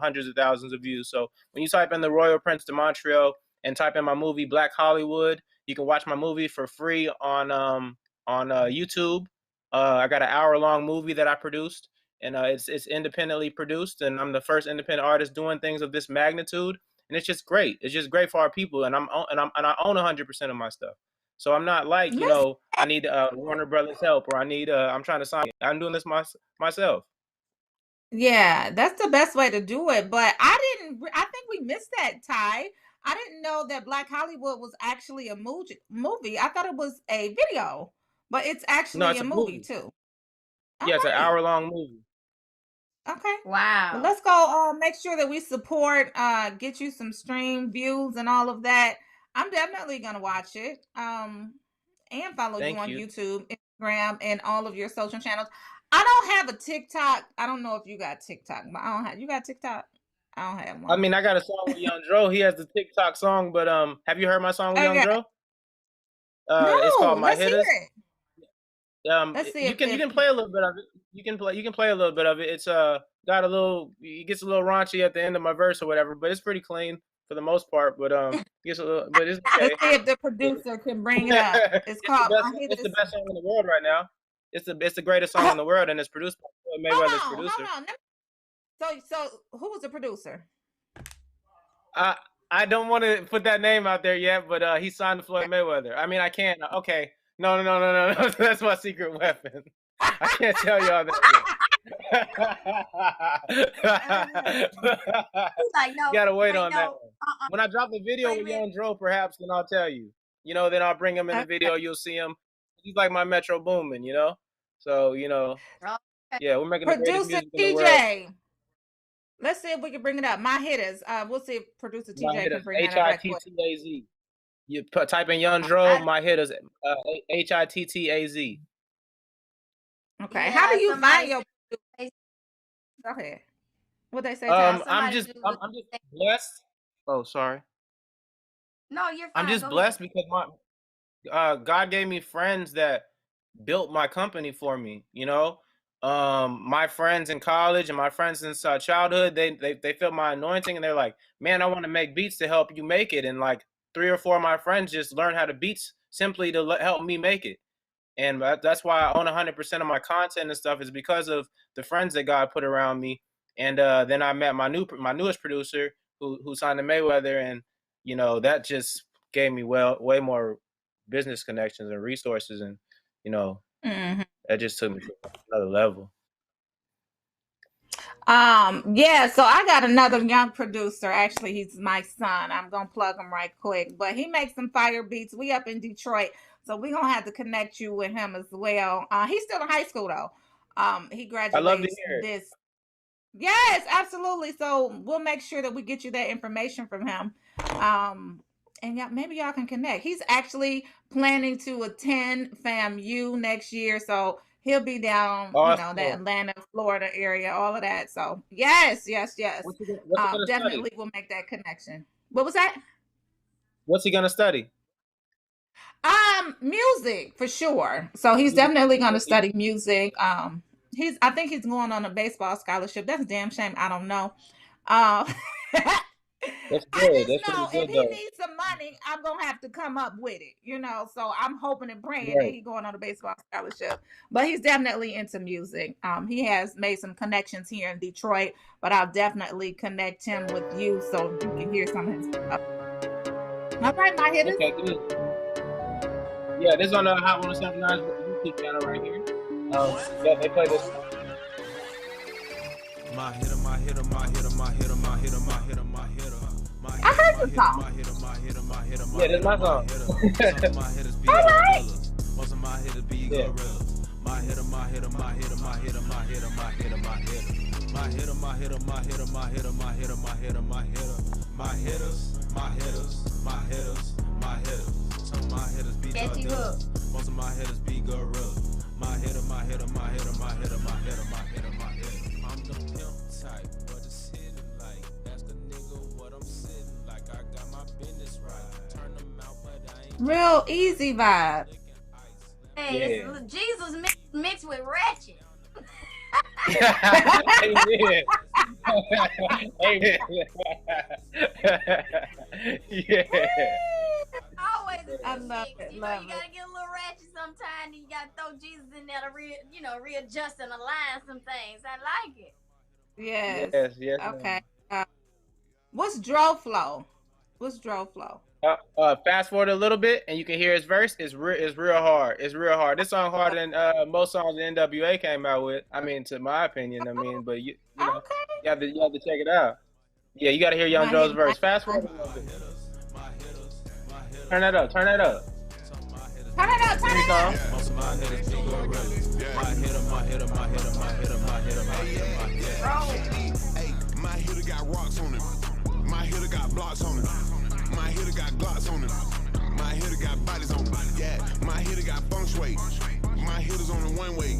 hundreds of thousands of views. So when you type in the Royal Prince Demontrio and type in my movie Black Hollywood, you can watch my movie for free on YouTube. I got an hour-long movie that I produced, and it's independently produced, and I'm the first independent artist doing things of this magnitude, and it's just great. It's just great for our people, and I own 100% of my stuff. So I'm not like Listen. I need Warner Brothers help or I'm trying to sign. I'm doing this myself. Yeah, that's the best way to do it. But I think we missed that, Ty. I didn't know that Black Hollywood was actually a movie. I thought it was a video, but it's No, actually it's a a movie movie. too. All Yeah, it's an right. hour-long movie. Okay. Well, Wow. let's go make sure that we support, get you some stream views and all of that. I'm definitely gonna watch it. And follow you Thank on you. YouTube, Instagram, and all of your social channels. I don't have a TikTok. I don't know if you got TikTok, but I don't have. You got TikTok? I don't have I one. mean, I got a song with Young Dro. He has the TikTok song, but have you heard my song with Young Okay. Dro? It's No, called My let's hear Hitters. Let's see You if can play a little bit of it. You can play a little bit of it. It's got a little, it gets a little raunchy at the end of my verse or whatever, but it's pretty clean for the most part. But gets a little, but it's okay. let's see if the producer can bring it up. It's called My It's Hitters. the best song in the world right now. It's the greatest song in the world, and it's produced by Floyd Mayweather's producer. Hold on. So who was the producer? I don't want to put that name out there yet, but he signed to Floyd Mayweather. I mean, I can't. Okay, no. That's my secret weapon. I can't tell y'all that yet. Like, no, you gotta wait on that one. Uh-uh. When I drop the video with Young Dro, perhaps, then I'll tell you. You know, then I'll bring him in the video. You'll see him. He's like my Metro Boomin, you know? So, you know, yeah, we're making the greatest Producer music in the world. TJ. Let's see if we can bring it up. My Hitters. We'll see if producer TJ can bring it up. Hittaz. You type in Young Dro, My Hitters, Hittaz. Okay. Yeah, How do you find your? say- Go ahead. What they say? I'm just blessed. Oh, sorry. No, you're fine. I'm just Go blessed ahead. because God gave me friends that built my company for me. You know, my friends in college and my friends since childhood, they felt my anointing and they're like, man, I want to make beats to help you make it. And like 3 or 4 of my friends just learned how to beats simply to help me make it. And that's why I own 100% of my content and stuff is because of the friends that God put around me. And then I met my newest producer who signed to Mayweather, and you know that just gave me way more business connections and resources, and you know that just took me to another level. Yeah, so I got another young producer. Actually, he's my son. I'm gonna plug him right quick, but he makes some fire beats. We up in Detroit, so we're gonna have to connect you with him as well. He's still in high school though. He graduates I love to hear it. this. Yes, absolutely. So we'll make sure that we get you that information from him. And yeah, maybe y'all can connect. He's actually planning to attend FAMU next year, so he'll be down, Awesome. The Atlanta, Florida area, all of that. So yes. What's he Definitely study? we'll make that connection. What was that? What's he gonna study? Music for sure. So he's definitely gonna study music. I think he's going on a baseball scholarship. That's a damn shame. I don't know. That's I good. just That's know pretty if good he though. needs some money, I'm gonna have to come up with it, So I'm hoping and praying that Right. he's going on a baseball scholarship. But he's definitely into music. He has made some connections here in Detroit, but I'll definitely connect him with you so you can hear some of his stuff. All right, my hitters. Okay, good. Yeah, this is on the Hot 107.9 YouTube channel right here. Yeah, they play this. My hitter, my hitter, my hitter, my hitter, my hitter, my hitter, my hitter. I heard the song. Yeah, this is my song. All right. Most of my hitters be gorillas. My hitter, my hitter, my hitter, my hitter, my hitter, my hitter, my hitter. My hitter, my hitter, my hitter, my hitter, my hitter, my hitter, my hitter. My hitters, my hitters, my hitters, my hitters. Some of my hitters be gorillas. Most of my hitters be gorillas. My hitter, my hitter, my hitter, my hitter, my hitter, my hitter, my hitter. I'm the pimp type, but it's hidden like that's the nigga what I'm sitting like. I got my business right. Turn them out, but I ain't Real easy vibe. Hey, it's Jesus mixed with ratchet. Amen. Amen. Yeah. Always I love it. You gotta get a little ratchet sometimes, and you gotta throw Jesus in there to readjust and align some things. I like it. Yes. Yes. Okay. What's Dro Flow? Fast forward a little bit, and you can hear his verse. It's real hard. It's real hard. This song harder than most songs the NWA came out with. I mean, to my opinion. I mean, but you know, you have to check it out. Yeah, you got to hear Young Dro's verse. Fast forward a little bit. Turn that up. Turn it up. most of my hitters be gorillas. My hitter, my hitter, my hitter, my hitter, my hitter, my hitter, my hitter. Hey, my hitter got rocks on him. My hitter got blocks on him. My hitter got glocks on him. My hitter got bodies on him. Yeah, my hitter got feng shui. My hitter's on the one way.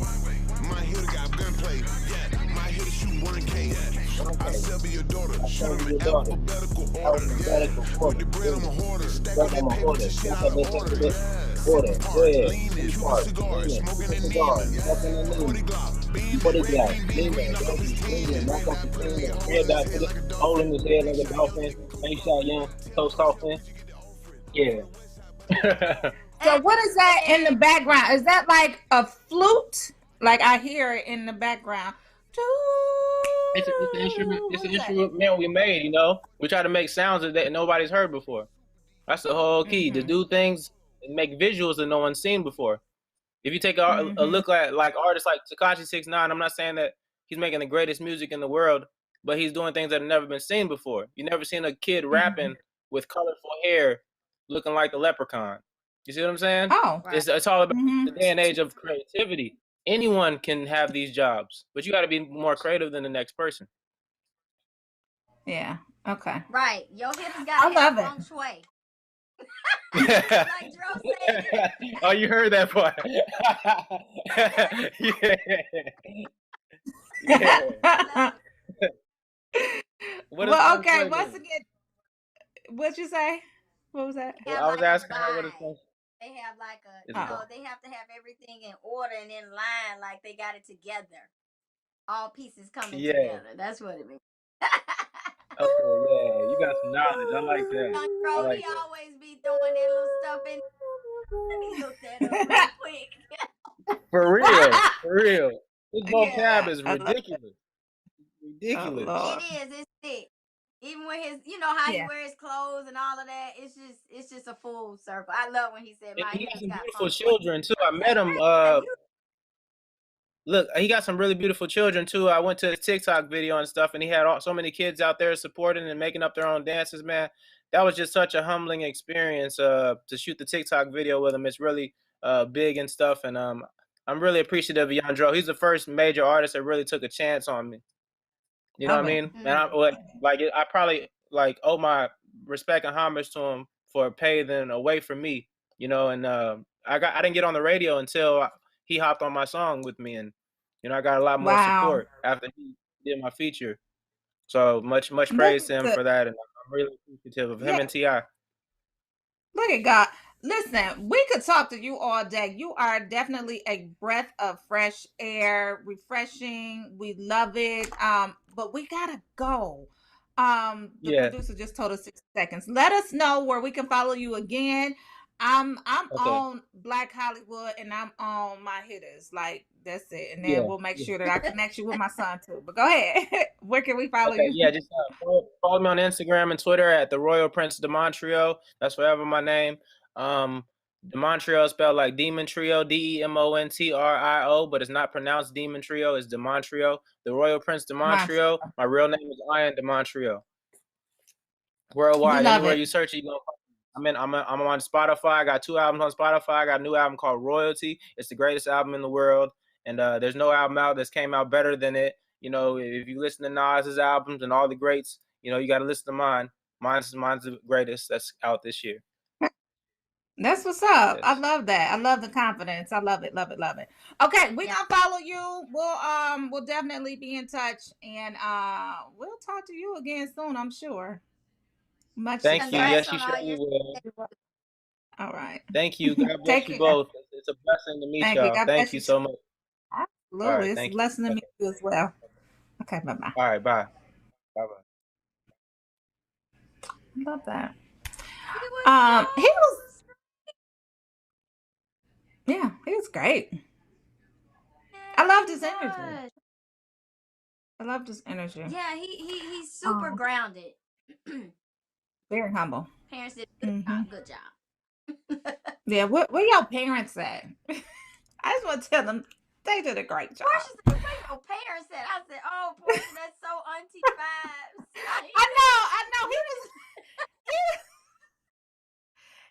My hitter got gunplay. Yeah, my hitter shoot 1K. I sell me your daughter, shoot them in alphabetical order. Yeah, with the bread I'm a hoarder, stack up that paper to shit out of order. Yeah, sipping part, leaning, shooting cigars, smoking and leaning. 40 Glock, beans and gravy, beans we knock off his team and put a nigga on his head like a dolphin. Hole in his head like a dolphin. Face shot young, toe soften. Yeah. So what is that in the background? Is that like a flute? Like I hear it in the background. It's an instrument. It's an instrument we made. You know, we try to make sounds that nobody's heard before. That's the whole key. To do things and make visuals that no one's seen before. If you take a look at like artists like Tekashi 6ix9ine, I'm not saying that he's making the greatest music in the world, but he's doing things that have never been seen before. You never seen a kid rapping with colorful hair, looking like the Leprechaun. You see what I'm saying? Oh, it's all about the day and age of creativity. Anyone can have these jobs, but you got to be more creative than the next person. Yeah. Okay. Right. Your hips got to have feng shui. Like Dro said. Oh, you heard that part. Yeah. Well, okay. Once again, what'd you say? What was that? I was asking her what it's called. They have like they have to have everything in order and in line, like they got it together. All pieces coming together. That's what it means. Okay, yeah, you got some knowledge. I like that. Bro, like he always be throwing that little stuff in. Let me look that up real quick. For real. This vocab is ridiculous. Ridiculous. It is. It's thick. Even with his, you know how he wears clothes and all of that. It's just a full circle. I love when he said, "My he got hips some got beautiful children too." I met him. Look, he got some really beautiful children too. I went to his TikTok video and stuff, and he had so many kids out there supporting and making up their own dances. Man, that was just such a humbling experience to shoot the TikTok video with him. It's really big and stuff, and I'm really appreciative of Yandro. He's the first major artist that really took a chance on me. You know what I mean? And I probably owe my respect and homage to him for paving a way for me. You know, and I didn't get on the radio until he hopped on my song with me, and you know I got a lot more support after he did my feature. So much praise to him for that, and I'm really appreciative of him and T.I. Look at God. Listen, we could talk to you all day. You are definitely a breath of fresh air, refreshing. We love it. But we gotta go. The producer just told us 6 seconds. Let us know where we can follow you again. I'm on Black Hollywood and I'm on my hitters. Like that's it. And then we'll make sure that I connect you with my son too. But go ahead. Where can we follow you? Yeah, just follow me on Instagram and Twitter at the Royal Prince DeMontrio. That's forever my name. DeMontrio spelled like Demon Trio, DEMONTRIO, but it's not pronounced Demon Trio. It's DeMontrio. The Royal Prince DeMontrio. My real name is Ian DeMontrio. Worldwide, anywhere you search, you go. I'm on Spotify. I got 2 albums on Spotify. I got a new album called Royalty. It's the greatest album in the world, and there's no album out that's came out better than it. You know, if you listen to Nas's albums and all the greats, you know, you got to listen to mine. Mine's the greatest that's out this year. That's what's up. Yes. I love that. I love the confidence. I love it. Love it. Love it. Okay, we're gonna follow you. We'll definitely be in touch, and we'll talk to you again soon. I'm sure. Much. Thank you. Yes, you surely will. All right. Thank you. God bless you both. It's a blessing to meet y'all. Thank you so much. Absolutely. Right, it's a blessing to meet you as well. Okay. Bye bye. All right. Bye. Bye bye. Love that. He was great. I loved his energy. Yeah, he's super grounded. Very humble. Parents did a good job. Yeah, where your parents at? I just want to tell them they did a great job. Portia said, where your parents at? I said, oh, Portia, that's so auntie vibes. I know.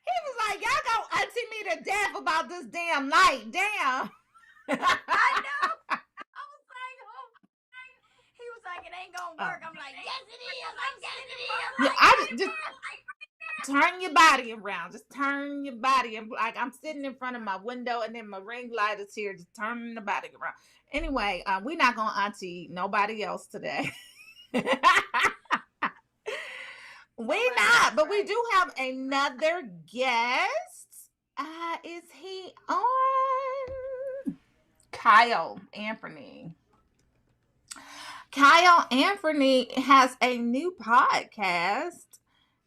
He was like, y'all gonna auntie me to death about this damn night. Damn. I know. I was like, oh. He was like, it ain't gonna work. I'm like, yes, it is. I just turn your body around. Just turn your body. Like I'm sitting in front of my window and then my ring light is here. Just turning the body around. Anyway, we're not gonna auntie nobody else today. We not, but we do have another guest. Is he on? Kyle Anthony. Kyle Anthony has a new podcast,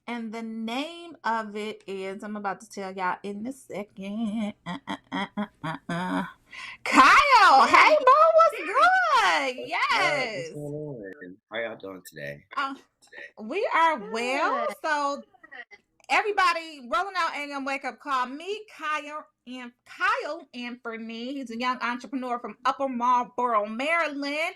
and the name of it is, I'm about to tell y'all in a second. Kyle, hey, Bo, what's good? Yes. What's going on? How y'all doing today? We are well. So everybody rolling out AM Wake Up Call. Me, Kyle Anthony. He's a young entrepreneur from Upper Marlboro, Maryland.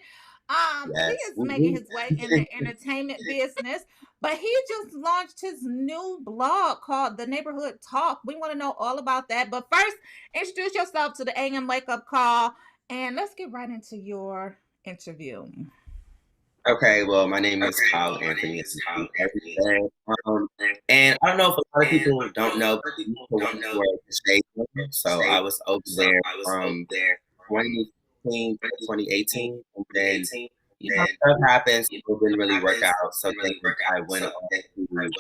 He is making his way in the entertainment business, but he just launched his new blog called The Neighborhood Talk. We want to know all about that. But first, introduce yourself to the AM Wake Up Call, and let's get right into your interview. Okay, well, my name is Kyle Anthony. And I don't know if a lot of people don't know, but I used to work for the Shade Room. So I was over there from 2015 to 2018. And then stuff happened, so it didn't really work out. So then I went on to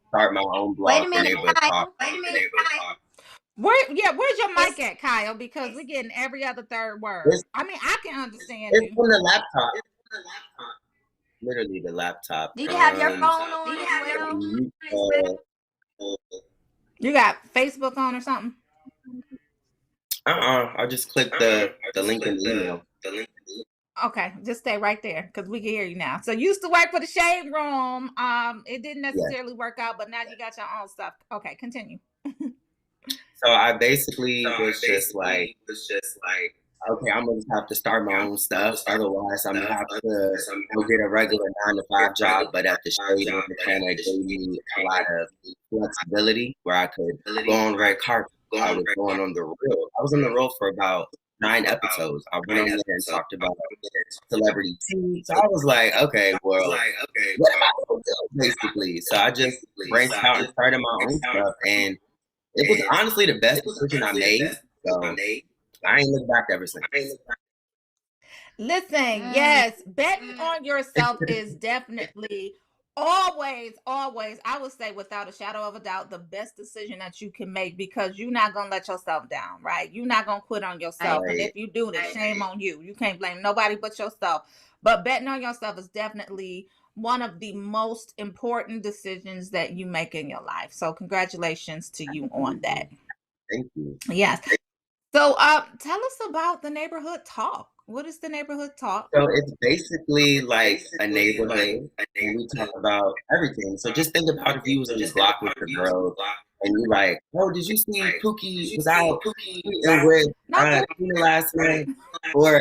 start my own blog for Neighborhood Talk. Where's your mic at, Kyle? Because we're getting every other third word. I mean, I can understand you. It's from the laptop. Literally the laptop. Do you have your phone on as well? You got Facebook on or something? I just clicked the link in the email. Okay, just stay right there because we can hear you now. So you used to work for the Shade Room. It didn't necessarily work out, but now you got your own stuff. Okay, continue. So I basically was just like, okay, I'm gonna just have to start my own stuff. Otherwise, I'm gonna have to go get a regular 9-to-5 job. But at the Shade Room, it kind of gave me a lot of flexibility where I could go on red carpet. I was going on the reel. I was on the reel for about 9 episodes. I went on there and talked about celebrity tea. So I was like, okay, well, what am I gonna do, basically? So I just branched out and started my own stuff, and it was honestly the best decision I made. So I ain't looked back ever since. Listen, yes, betting on yourself is definitely always, I would say without a shadow of a doubt, the best decision that you can make because you're not going to let yourself down, right? You're not going to quit on yourself. And if you do, then shame on you. You can't blame nobody but yourself. But betting on yourself is definitely one of the most important decisions that you make in your life. So congratulations to you on that. Thank you. Yes. So tell us about the Neighborhood Talk. What is the Neighborhood Talk? So it's basically like a neighborhood, and we talk about everything. So just think about if you was in the block with the girls, and you're like, oh, did you see Pookie was out with Tina last night? Or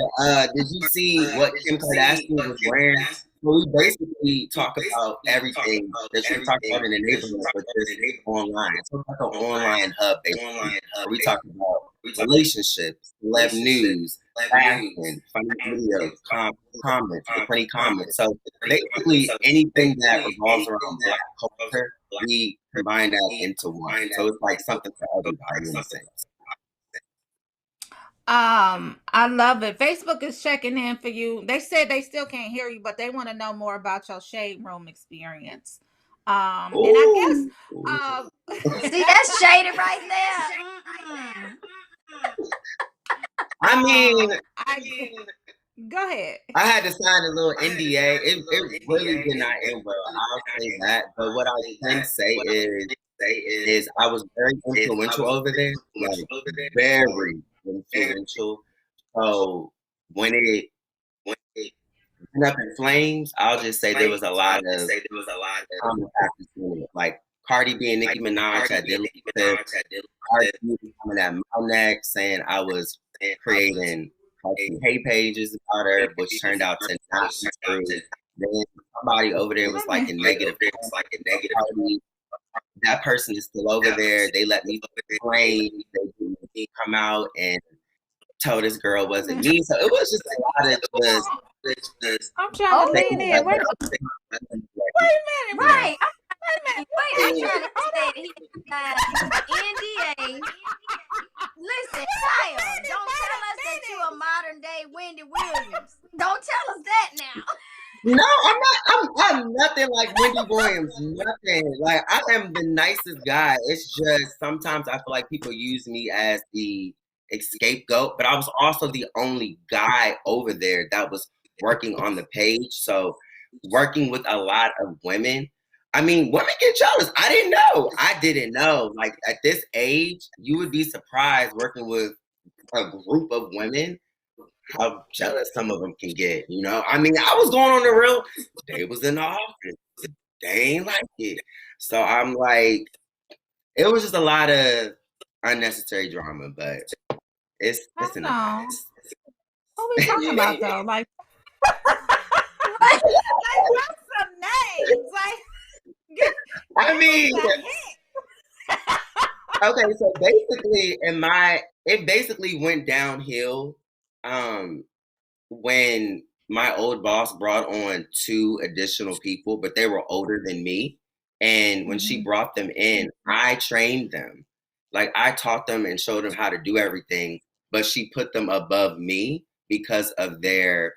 did you see what Kim Kardashian was wearing? So we basically talk about everything that you talk about in the neighborhood, but just online. So it's like an online hub, basically. We talk about relationships, celeb news, fashion, funny videos, comments, funny comments. So basically anything that revolves around Black culture, we combine that into one. So it's like something for everybody in a sense. I love it. Facebook is checking in for you. They said they still can't hear you, but they want to know more about your Shade Room experience. And I guess see, that's shaded right there. I mean, go ahead. I had to sign a little NDA. It really did not end well. I'll say that. But what I can say is I was very influential over there. Like very influential. So when it went up in flames, I'll just say there was a lot of common factors in it. Like Cardi B and Nicki Minaj had dealing with Cardi B coming at my neck saying I was creating hate pages about her, which turned out to not be true. Then somebody over there was like a negative. That person is still over there. They let me claim. They let me come out and tell this girl wasn't me. So it was just a lot of just. I'm trying to lean in. Wait a minute. Right. I'm trying to say NDA. Listen, Kyle, don't tell us that you a modern day Wendy Williams. Don't tell us that now. No, I'm nothing like Wendy Williams. Nothing. Like, I am the nicest guy. It's just sometimes I feel like people use me as the scapegoat, but I was also the only guy over there that was working on the page. So working with a lot of women. I mean, women get jealous. I didn't know. I didn't know. Like, at this age, you would be surprised working with a group of women how jealous some of them can get, you know? I mean, I was going on the real, they was in the office. They ain't like it. So I'm like, it was just a lot of unnecessary drama, but it's in the past. What we talking about though? Like, like drop some names. Like, I mean, okay, so basically, it basically went downhill when my old boss brought on 2 additional people, but they were older than me. And when she brought them in, I trained them. Like, I taught them and showed them how to do everything, but she put them above me because of their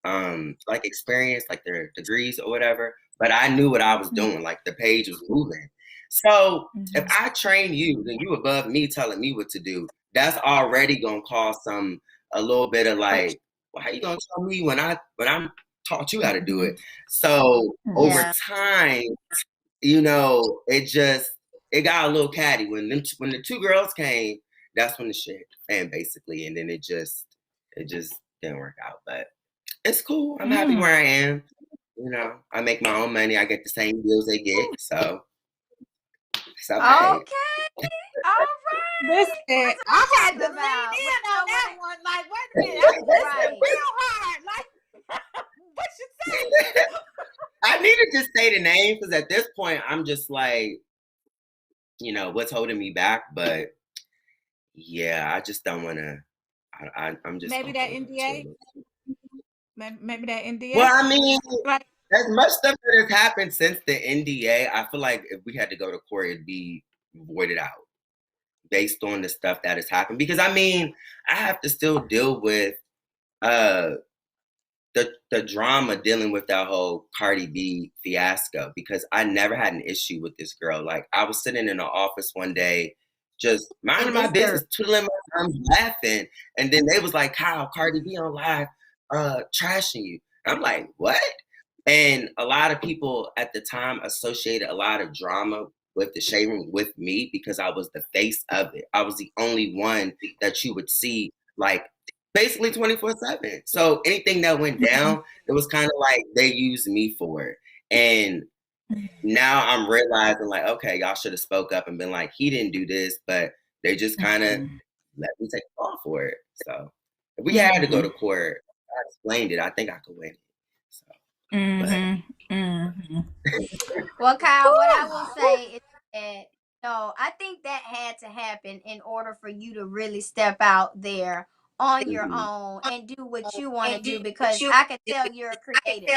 like experience, like their degrees or whatever. But I knew what I was doing, like the page was moving. So if I train you, then you above me telling me what to do. That's already gonna cause a little bit of like, well, how you gonna tell me when I'm taught you how to do it? So over time, you know, it got a little catty when the 2 girls came. That's when the shit and basically, and then it just didn't work out. But it's cool. I'm happy where I am. You know, I make my own money. I get the same deals they get. So it's okay. Okay. All right. Listen, I had to lean in on that one. Like, wait a minute, I'm listening real hard. Like, what you say? I need to just say the name because at this point, I'm just like, you know, what's holding me back? But yeah, I just don't want to. I'm just maybe that NDA. Maybe that NDA. Well, I mean, as much stuff that has happened since the NDA, I feel like if we had to go to court, it'd be voided out based on the stuff that has happened. Because I mean, I have to still deal with the drama dealing with that whole Cardi B fiasco because I never had an issue with this girl. Like, I was sitting in the office one day, just minding my business, twiddling my thumbs, laughing, and then they was like, "Kyle, Cardi B on live, trashing you." I'm like, "What?" And a lot of people at the time associated a lot of drama with the shade room with me because I was the face of it. I was the only one that you would see, like, basically 24/7. So anything that went down, it was kind of like they used me for it. And now I'm realizing, like, okay, y'all should have spoke up and been like, he didn't do this, but they just kind of let me take the fall for it. So if we had to go to court, I explained it. I think I could win it. So, Well, Kyle, what I will say is that no, I think that had to happen in order for you to really step out there on your own and do what you want to do because I could tell you're a creative.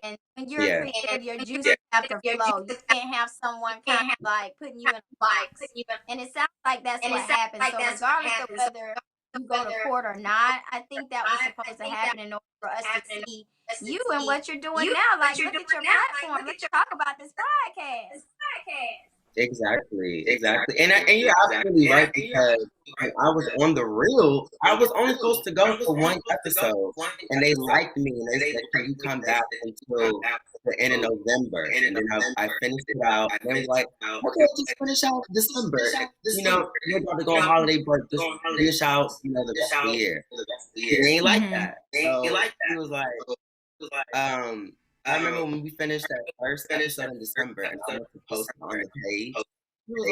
And when you're a creative, your juices have to flow. You can't have someone kind of like putting you in a box. And it sounds like that's what happened. So regardless of whether you go to court or not, I think that was supposed to happen in order for us to see you and what you're doing now. Like, look at your platform. Let's talk about this podcast. Exactly. And you're absolutely right because when I was on the real, I was only supposed to go for one episode, and they liked me, and they said, "Can you come back until the end of November?" And then I finished it out, and they were like, "Okay, just finish out December. You know, you're about to go on holiday break. Just finish out, you know, the rest of the year." It ain't like that. So he was like, I remember when we finished that first episode in December and I went to post it on the page. He was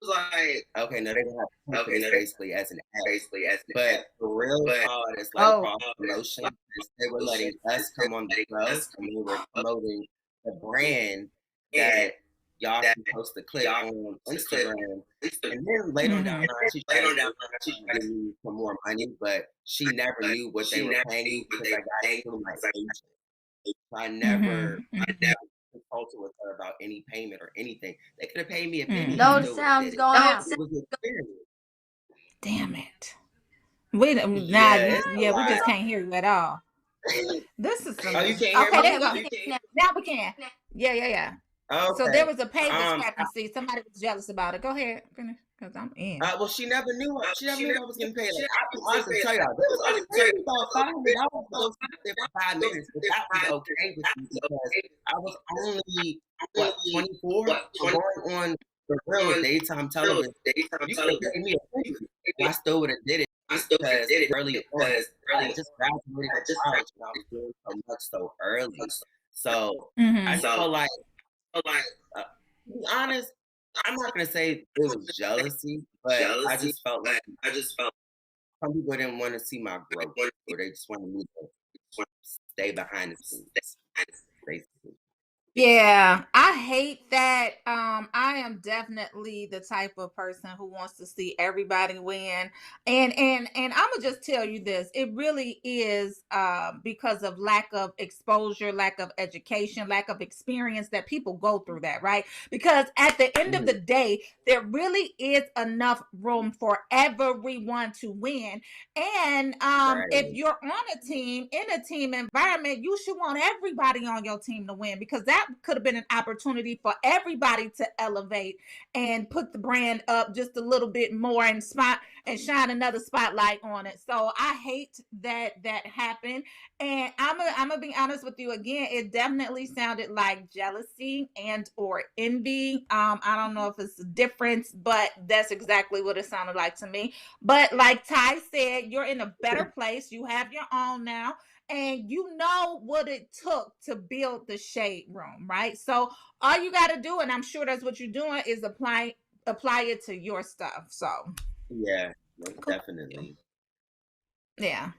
like, okay, no, they don't have to post it basically as an ad. But for real, it's like cross promotion. They were letting us come on the show and they were promoting the brand that y'all can post the clip on Instagram. And then later on down the line, she tried to give me some more money, but she never knew what they were paying me because I got it through my agent. I never consulted with her about any payment or anything. They could have paid me a penny. No, the sound's going out. Damn it. We just can't hear you at all. This is some. Oh, you can't hear Okay, there me? you go. Now we can. Yeah. So Okay. there was a pay discrepancy. Somebody was jealous about it. Go ahead, finish, because I'm in. Well, she never knew. She never knew I was getting paid. Like, I'll be honest and tell y'all, they was only paying me about $500 to go sit there for 5 minutes, but that was okay with me because I was only 24, so going on the real daytime television. You could have paid me a penny, and I still would have did it because early on, I just graduated from college and I was doing so much so early. So I just felt like, to be honest, I'm not gonna say it was jealousy, but I just felt like some people didn't want to see my growth, or they just wanted me to stay behind the scenes, basically. Yeah, I hate that. I am definitely the type of person who wants to see everybody win. And I'm gonna just tell you this. It really is because of lack of exposure, lack of education, lack of experience that people go through that, right? Because at the end of the day, there really is enough room for everyone to win. And if you're on a team, in a team environment, you should want everybody on your team to win, because that could have been an opportunity for everybody to elevate and put the brand up just a little bit more and shine another spotlight on it. So I hate that happened. And I'm gonna be honest with you again. It definitely sounded like jealousy and or envy. I don't know if it's a difference, but that's exactly what it sounded like to me. But like Ty said, you're in a better place. You have your own now, and you know what it took to build the shade room, right? So all you got to do, and I'm sure that's what you're doing, is apply it to your stuff. So yeah, definitely. Yeah.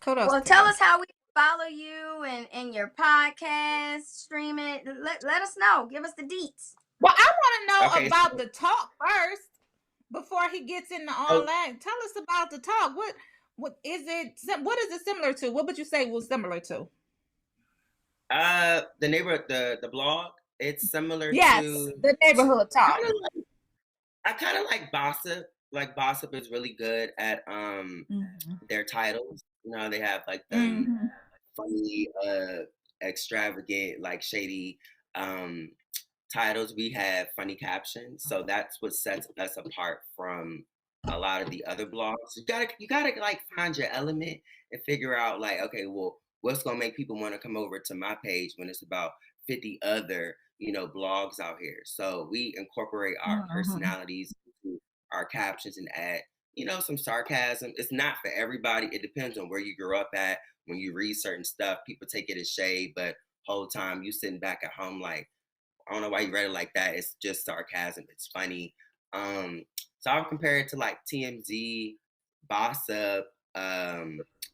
Kudos. Well, tell us how we follow you and your podcast, stream it. Let us know. Give us the deets. Well, I want to know about the talk first before he gets into online. Tell us about the talk. What is it? What is it similar to? What would you say was similar to? The neighborhood, the blog. It's similar to the neighborhood talk. I kind of like Gossip. Like Gossip is really good at their titles. You know, they have like the funny, extravagant, like shady titles. We have funny captions, so that's what sets us apart from a lot of the other blogs. You gotta like find your element and figure out like, okay, well, what's gonna make people want to come over to my page when it's about 50 other, blogs out here. So we incorporate our personalities into our captions and add, some sarcasm. It's not for everybody. It depends on where you grew up at. When you read certain stuff, people take it as shade, but whole time you sitting back at home like, I don't know why you read it like that. It's just sarcasm. It's funny. So I would compare it to like TMZ, Boss Up,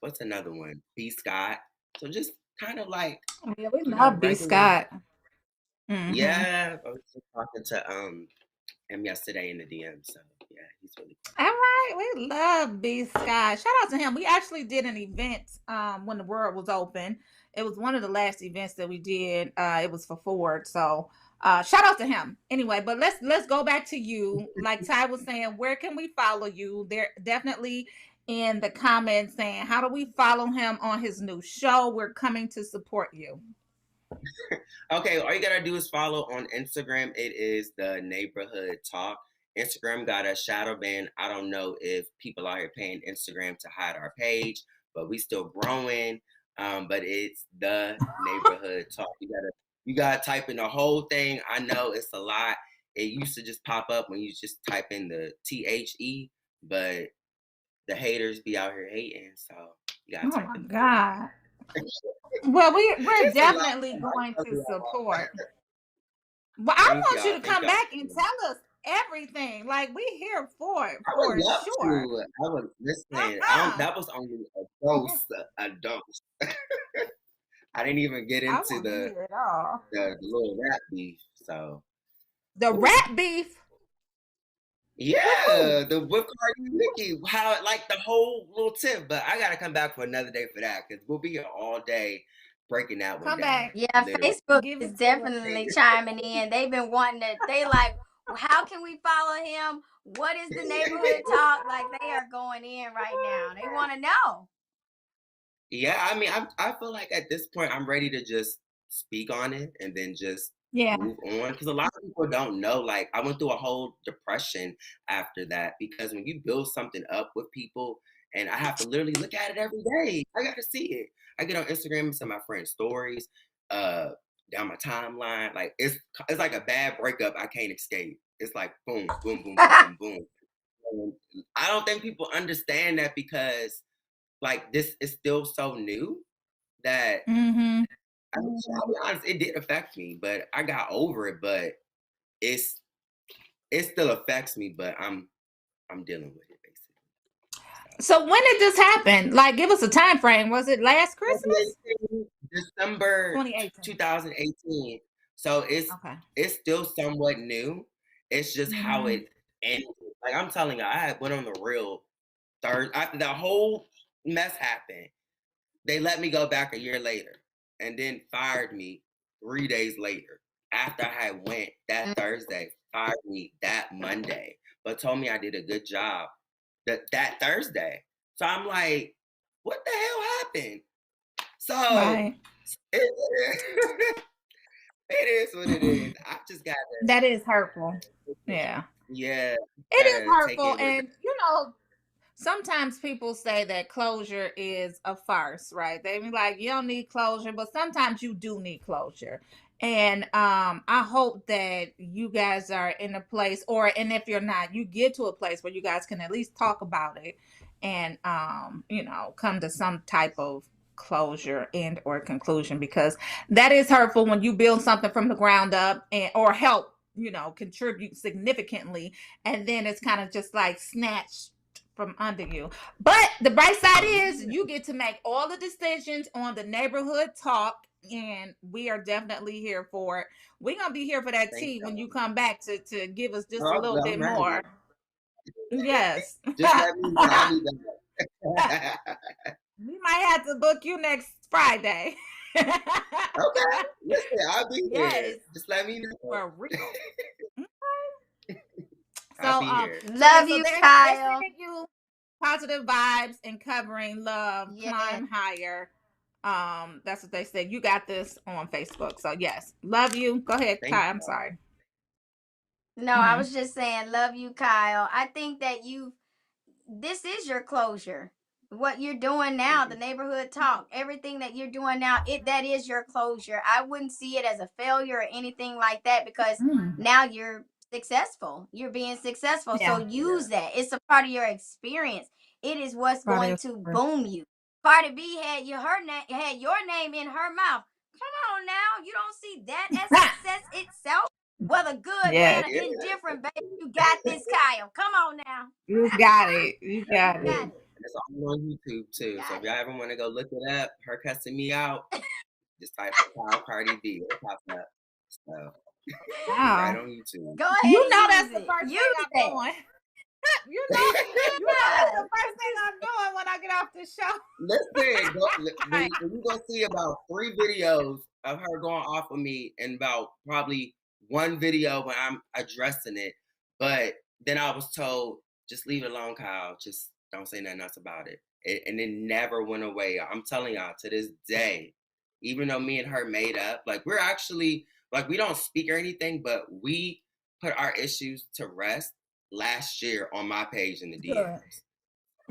what's another one? B Scott. So just kind of like, yeah, we love B Scott. Yeah, I was just talking to him yesterday in the DM. So yeah, he's really cool. All right, we love B Scott. Shout out to him. We actually did an event when the world was open. It was one of the last events that we did. It was for Ford. So shout out to him. Anyway, but let's go back to you. Like Ty was saying, where can we follow you? They're definitely in the comments saying, how do we follow him on his new show? We're coming to support you. Okay, all you gotta do is follow on Instagram. It is the Neighborhood Talk. Instagram got a shadow ban. I don't know if people out here paying Instagram to hide our page, but we still growing. But it's the Neighborhood Talk. You gotta type in the whole thing. I know it's a lot. It used to just pop up when you just type in the THE, but the haters be out here hating. So you gotta type in. God. Well, we're definitely going to support. Well, I want you to come back and tell us everything. Like, we here for it, for sure. I was listening. That was only a dose. I didn't even get into the little rap beef. So the rap beef. Yeah, the with Cardi Nicki, how like the whole little tip, but I gotta come back for another day for that because we'll be here all day breaking that one down. Back. Yeah, Facebook is definitely chiming in. They've been wanting to. They like, how can we follow him? What is the Neighborhood Talk? Like, they are going in right now. They want to know. Yeah, I mean, I feel like at this point I'm ready to just speak on it and then just Yeah. move on because a lot of people don't know. Like, I went through a whole depression after that because when you build something up with people, and I have to literally look at it every day, I got to see it. I get on Instagram and see my friends' stories, uh, down my timeline. Like it's like a bad breakup I can't escape. It's like boom, boom, boom, boom, boom, boom. And I don't think people understand that because like this is still so new that Mm-hmm. I'll be honest, it did affect me, but I got over it. But it's it still affects me, but I'm dealing with it basically. So when did this happen? Like, give us a time frame. Was it last Christmas? 2018, December 2018. 2018. So Okay. it's still somewhat new. It's just how Mm-hmm. it ended. Like I'm telling you, I had went on the real third after the whole mess happened. They let me go back a year later and then fired me 3 days later. After I had went that Thursday, fired me that Monday, but told me I did a good job that Thursday. So I'm like, what the hell happened? So Right. it, it is what it is. I just got to, That is hurtful. Yeah. yeah, It is gotta take hurtful. it with. And, sometimes people say that closure is a farce, right? They be like, you don't need closure, but sometimes you do need closure. And I hope that you guys are in a place, and if you're not, you get to a place where you guys can at least talk about it and come to some type of closure and or conclusion, because that is hurtful when you build something from the ground up and or help contribute significantly, and then it's kind of just like snatched from under you. But the bright side is you get to make all the decisions on the neighborhood talk, and we are definitely here for it. We're gonna be here for that tea when you come back to give us just a little I'm bit ready. more. Yes. Just let me know. I need that. We might have to book you next Friday. Okay. Listen, I'll be Yes, here. Just let me know. for real. I'll So be here. Love so you, they're Kyle. sending you positive vibes and covering love, Yeah. climb higher. That's what they said. You got this on Facebook. So yes, love you. Go ahead, Thank Kai. you. I'm sorry. No, I was just saying, love you, Kyle. I think that this is your closure. What you're doing now, the neighborhood talk, everything that you're doing now, that is your closure. I wouldn't see it as a failure or anything like that, because now you're successful. You're being successful. So Yeah. use that. It's a part of your experience. It is what's Part going of to your- boom you. Cardi B had your name in her mouth. Come on now. You don't see that as success itself? Whether good, Yes. bad, or indifferent, baby, you got this, Kyle. Come on now. You got it. You got You it. got it. And it's all on YouTube too. So if y'all ever want to go look it up, her cussing me out, just type Kyle Cardi B. It'll pop up. So right Wow. on YouTube. Go ahead and That's use the it. first Use thing I'm that. doing. That's the first thing I'm doing when I get off the show. Listen, when you gonna see about 3 videos of her going off of me, and about probably 1 video when I'm addressing it. But then I was told, just leave it alone, Kyle. Just don't say nothing else about it. And it never went away. I'm telling y'all, to this day, even though me and her made up, like we're actually like we don't speak or anything, but we put our issues to rest last year on my page in the DMs.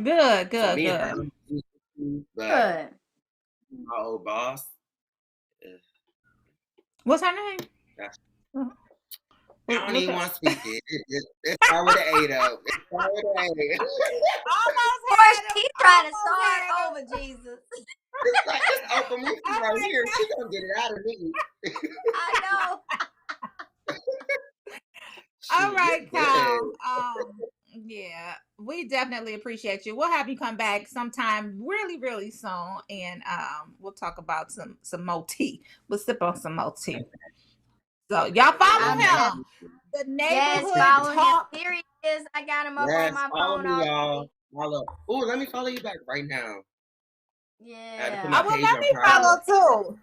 Good. So Good. me and Good. her, but Good. my old boss. What's her name? I don't even want to speak it. It's start with an A though. It start with an A. Portia, he's trying to start over, Jesus. It's open me from right here. She gonna get it out of me. I know. All right, Good. Kyle. Yeah, we definitely appreciate you. We'll have you come back sometime really, really soon, and we'll talk about some more tea. We'll sip on some more tea. So y'all follow him. The neighborhood talk. Him. Here he is. I got him up Yes, on my follow phone. me, y'all. Follow. Oh, let me follow you back right now. Yeah. I had to put my page let on me private. follow too.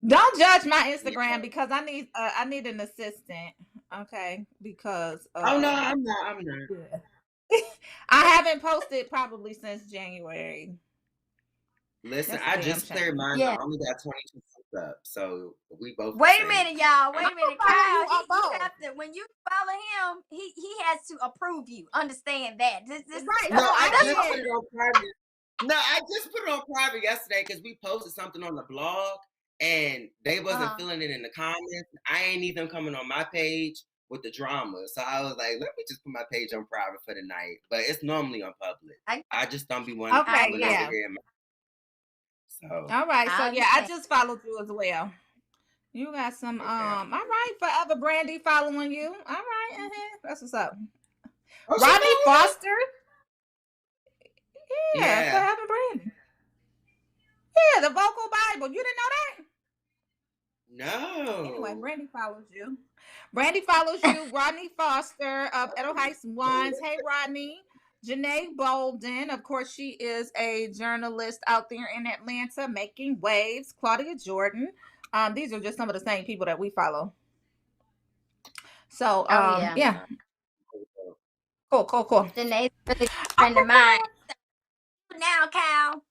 Don't judge my Instagram because I need an assistant. Okay, because oh no, I'm not. Yeah. I haven't posted probably since January. Listen, That's a I damn just shame. cleared mine. Yeah. I only got 22 cents up, so we both the Wait a same. minute, y'all. Wait a minute, follow you Kyle. on He both. have to when you follow him. He has to approve you. Understand that? This Right. No, So I I just put did. it on private. No, I just put it on private yesterday because we posted something on the blog and they wasn't feeling it in the comments. I ain't even coming on my page with the drama. So I was like, let me just put my page on private for the night. But it's normally on public. I just don't be wanting Okay, people yeah. over here. So All right. So I yeah, I understand. just followed you as well. You got some all right, Forever Brandy following you. All right, that's what's up. Oh, Rodney Foster. Yeah, Yeah. Forever Brandy. Yeah, the vocal Bible. You didn't know that? No. Anyway, Brandy follows you. Brandy follows you. Rodney Foster of Edo Heights Wines. Hey, Rodney. Janae Bolden. Of course, she is a journalist out there in Atlanta making waves. Claudia Jordan. These are just some of the same people that we follow. So, yeah. Cool. Janae's a really good friend of mine. Now, Cal,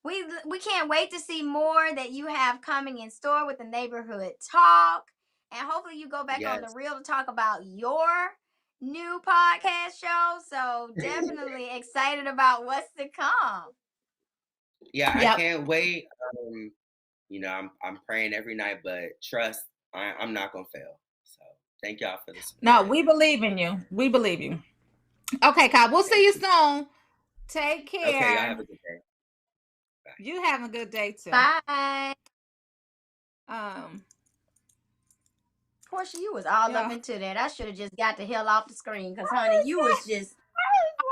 we can't wait to see more that you have coming in store with the neighborhood talk, and hopefully you go back on the reel to talk about your new podcast show. So definitely excited about what's to come. Yeah, I can't wait. You know, I'm praying every night, but trust, I'm not gonna fail. So thank y'all for this. No, we believe in you. We believe you. Okay, Kyle, we'll see you soon. Take care. Okay, y'all have a good day. Bye. You have a good day too. Bye. Portia, you was all up into that. I should have just got the hell off the screen because, honey, you was just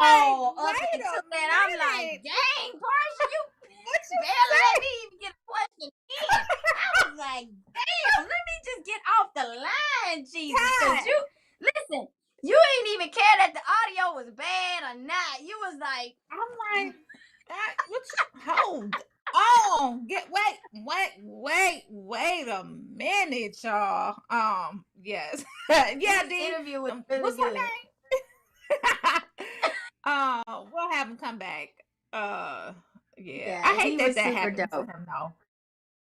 all up into that. I'm like, dang, Portia, you barely let me even get a question in. I was like, damn, let me just get off the line, Jesus. Because listen, you ain't even care that the audio was bad or not. You was like, I'm like, hold on, wait a minute, y'all. Yes, yeah, this interview was really what's good. her name? We'll have him come back. Yeah, I hate that happened to him though.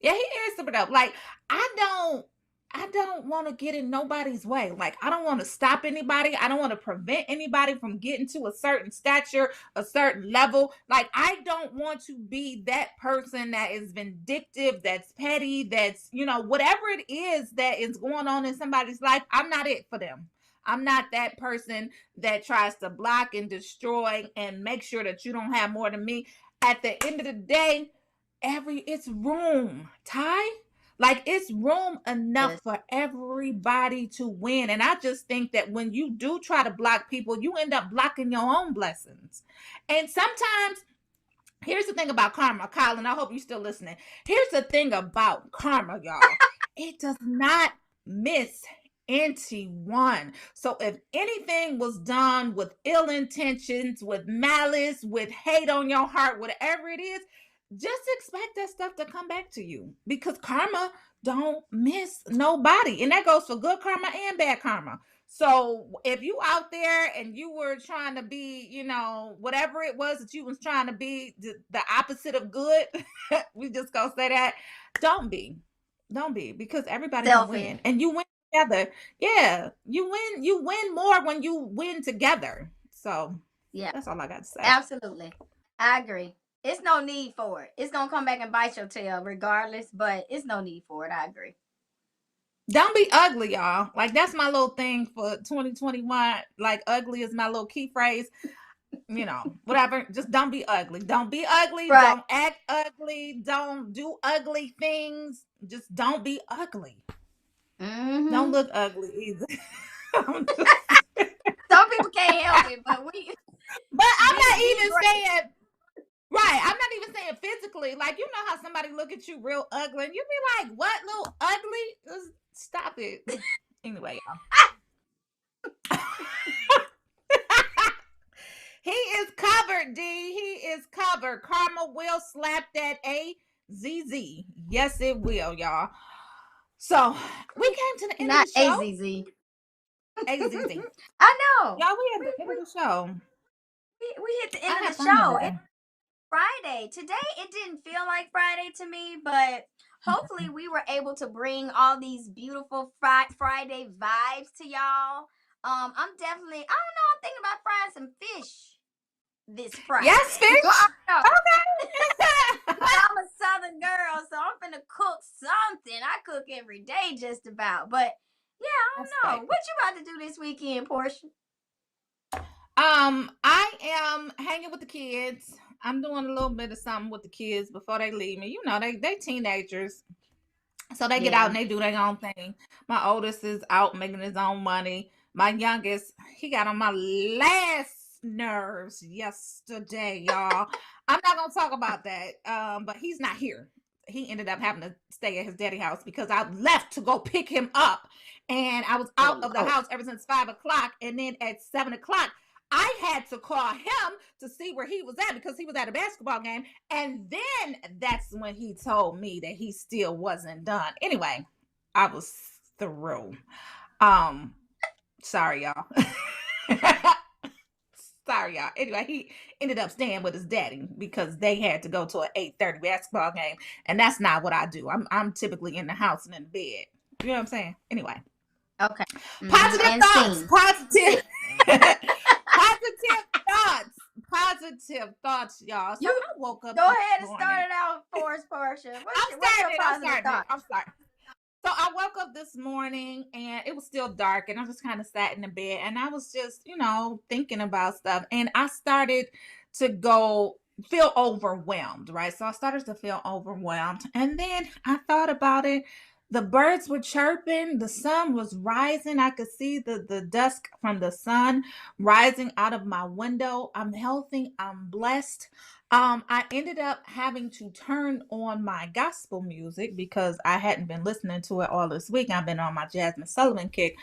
Yeah, he is super dope. Like, I don't want to get in nobody's way. Like, I don't want to stop anybody. I don't want to prevent anybody from getting to a certain stature, a certain level. Like, I don't want to be that person that is vindictive, that's petty, that's, whatever it is that is going on in somebody's life. I'm not it for them. I'm not that person that tries to block and destroy and make sure that you don't have more than me. At the end of the day, it's room, Ty. Like, it's room enough for everybody to win. And I just think that when you do try to block people, you end up blocking your own blessings. And sometimes, here's the thing about karma, Colin, I hope you're still listening. Here's the thing about karma, y'all. It does not miss anyone. So if anything was done with ill intentions, with malice, with hate on your heart, whatever it is, just expect that stuff to come back to you, because karma don't miss nobody. And that goes for good karma and bad karma. So if you out there and you were trying to be, whatever it was that you was trying to be, the opposite of good, we just gonna say that, don't be, because everybody can win, and you win together. Yeah, you win more when you win together. So yeah, that's all I got to say. Absolutely, I agree. It's no need for it. It's gonna come back and bite your tail regardless, but it's no need for it. I agree. Don't be ugly, y'all. Like, that's my little thing for 2021. Like, ugly is my little key phrase. Whatever. Just don't be ugly. Don't be ugly. Right. Don't act ugly. Don't do ugly things. Just don't be ugly. Mm-hmm. Don't look ugly either. Some people can't help it, but I'm not even saying. Right, I'm not even saying physically. Like, you know how somebody look at you real ugly and you be like, what, little ugly? Stop it. Anyway, y'all. He is covered, D. He is covered. Karma will slap that AZZ. Yes, it will, y'all. So, we came to the end of the show. Not AZZ. AZZ. I know. Y'all, we at the end of the show. We hit the end of the show. Friday. Today it didn't feel like Friday to me, but hopefully we were able to bring all these beautiful Friday vibes to y'all. I'm definitely, I don't know, I'm thinking about frying some fish this Friday. Yes, fish. Okay. I'm a Southern girl, so I'm finna cook something. I cook every day just about. But yeah, I don't know. What you about to do this weekend, Portia? I am hanging with the kids. I'm doing a little bit of something with the kids before they leave me. You know, they teenagers. So they get out and they do their own thing. My oldest is out making his own money. My youngest, he got on my last nerves yesterday, y'all. I'm not gonna talk about that. But he's not here. He ended up having to stay at his daddy's house because I left to go pick him up. And I was out of the house ever since 5 o'clock. And then at 7 o'clock, I had to call him to see where he was at because he was at a basketball game. And then that's when he told me that he still wasn't done. Anyway, I was through. Sorry, y'all. Sorry, y'all. Anyway, he ended up staying with his daddy because they had to go to an 8:30 basketball game. And that's not what I do. I'm typically in the house and in bed. You know what I'm saying? Anyway. Okay. Positive thoughts. Positive. Positive thoughts, y'all. So I woke up. Go ahead and start it out for us, Portia. I'm sorry. So I woke up this morning and it was still dark and I just kind of sat in the bed and I was just, thinking about stuff. And I started to feel overwhelmed, right? So I started to feel overwhelmed. And then I thought about it. The birds were chirping, the sun was rising. I could see the dusk from the sun rising out of my window. I'm healthy, I'm blessed. I ended up having to turn on my gospel music because I hadn't been listening to it all this week. I've been on my Jasmine Sullivan kick,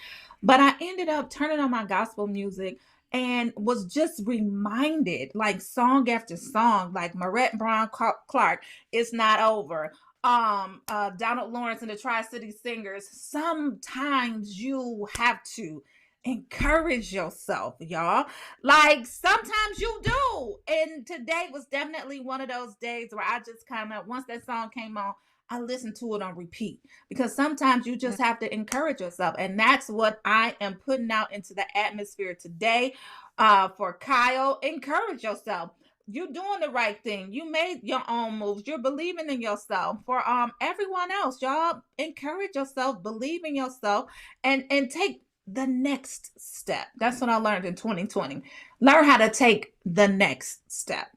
but I ended up turning on my gospel music and was just reminded, like song after song, like Marette Brown Clark, It's Not Over. Donald Lawrence and the Tri-City Singers. Sometimes you have to encourage yourself, y'all. Like sometimes you do. And today was definitely one of those days where I just once that song came on, I listened to it on repeat because sometimes you just have to encourage yourself. And that's what I am putting out into the atmosphere today. For Kyle, encourage yourself. You're doing the right thing. You made your own moves. You're believing in yourself. For everyone else, y'all, encourage yourself, believe in yourself, and take the next step. That's what I learned in 2020. Learn how to take the next step.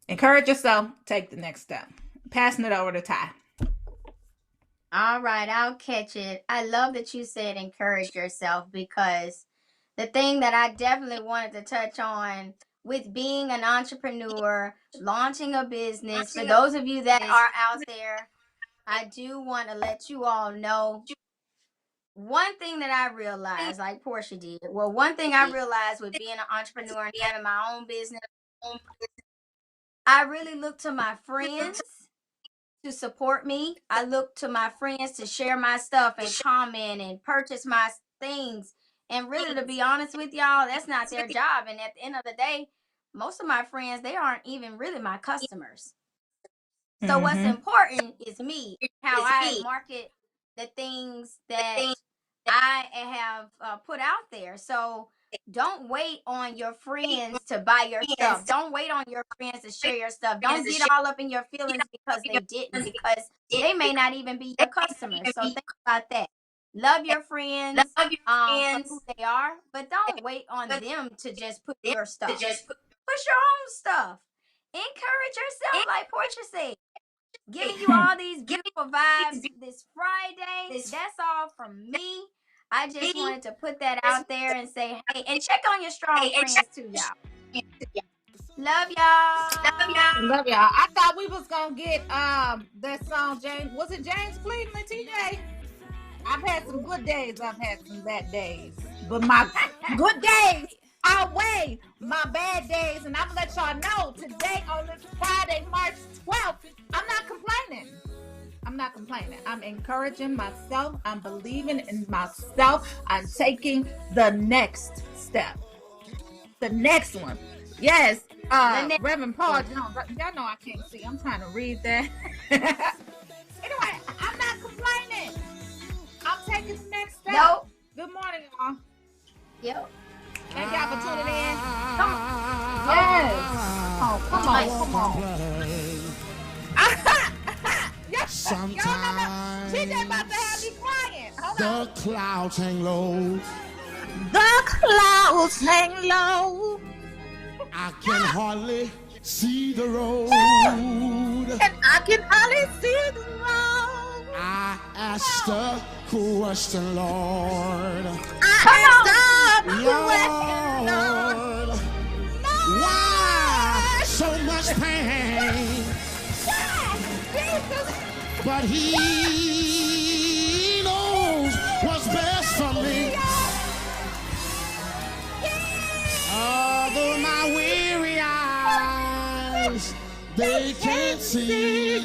Encourage yourself, take the next step. Passing it over to Ty. All right, I'll catch it. I love that you said encourage yourself because the thing that I definitely wanted to touch on with being an entrepreneur, launching a business, for those of you that are out there, I do want to let you all know one thing that I realized, like Portia did. Well, one thing I realized with being an entrepreneur and having my own business, I really look to my friends to support me. I look to my friends to share my stuff and comment and purchase my things. And really, to be honest with y'all, that's not their job. And at the end of the day, most of my friends, they aren't even really my customers. So what's important is me, how I market the things that I have put out there. So don't wait on your friends to buy your stuff. Don't wait on your friends to share your stuff. Don't get all up in your feelings because they didn't, because they may not even be your customers. So think about that. Love your friends for who they are, but don't wait on them to just put your stuff. Push your own stuff. Encourage yourself, like Portia said. Giving you all these beautiful vibes this Friday. That's all from me. I just wanted to put that out there and say, hey, and check on your strong friends too, y'all. Love y'all. Love y'all. I thought we was gonna get that song, James. Was it James Cleveland, TJ? I've had some good days. I've had some bad days. But my good days outweigh my bad days. And I'm gonna let y'all know today on this Friday, March 12th, I'm not complaining. I'm encouraging myself. I'm believing in myself. I'm taking the next step. The next one. Yes. Reverend Paul Jones. Y'all know I can't see. I'm trying to read that. Anyway, I'm not complaining. I'm taking the next step. Nope. Good morning, y'all. Yep. Thank y'all for tuning in. Come on. Yes. Oh, come on. Sometimes TJ about to have me crying. Hold on. the clouds hang low. The clouds hang low. I can hardly see the road. And I can hardly see the road. I asked a question, Lord. Lord, why so much pain? But he knows what's best for me. Although my weary eyes, they can't see.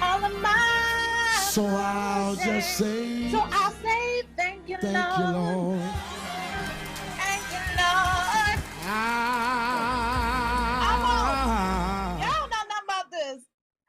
All of mine. So I'll just say, thank you, Lord.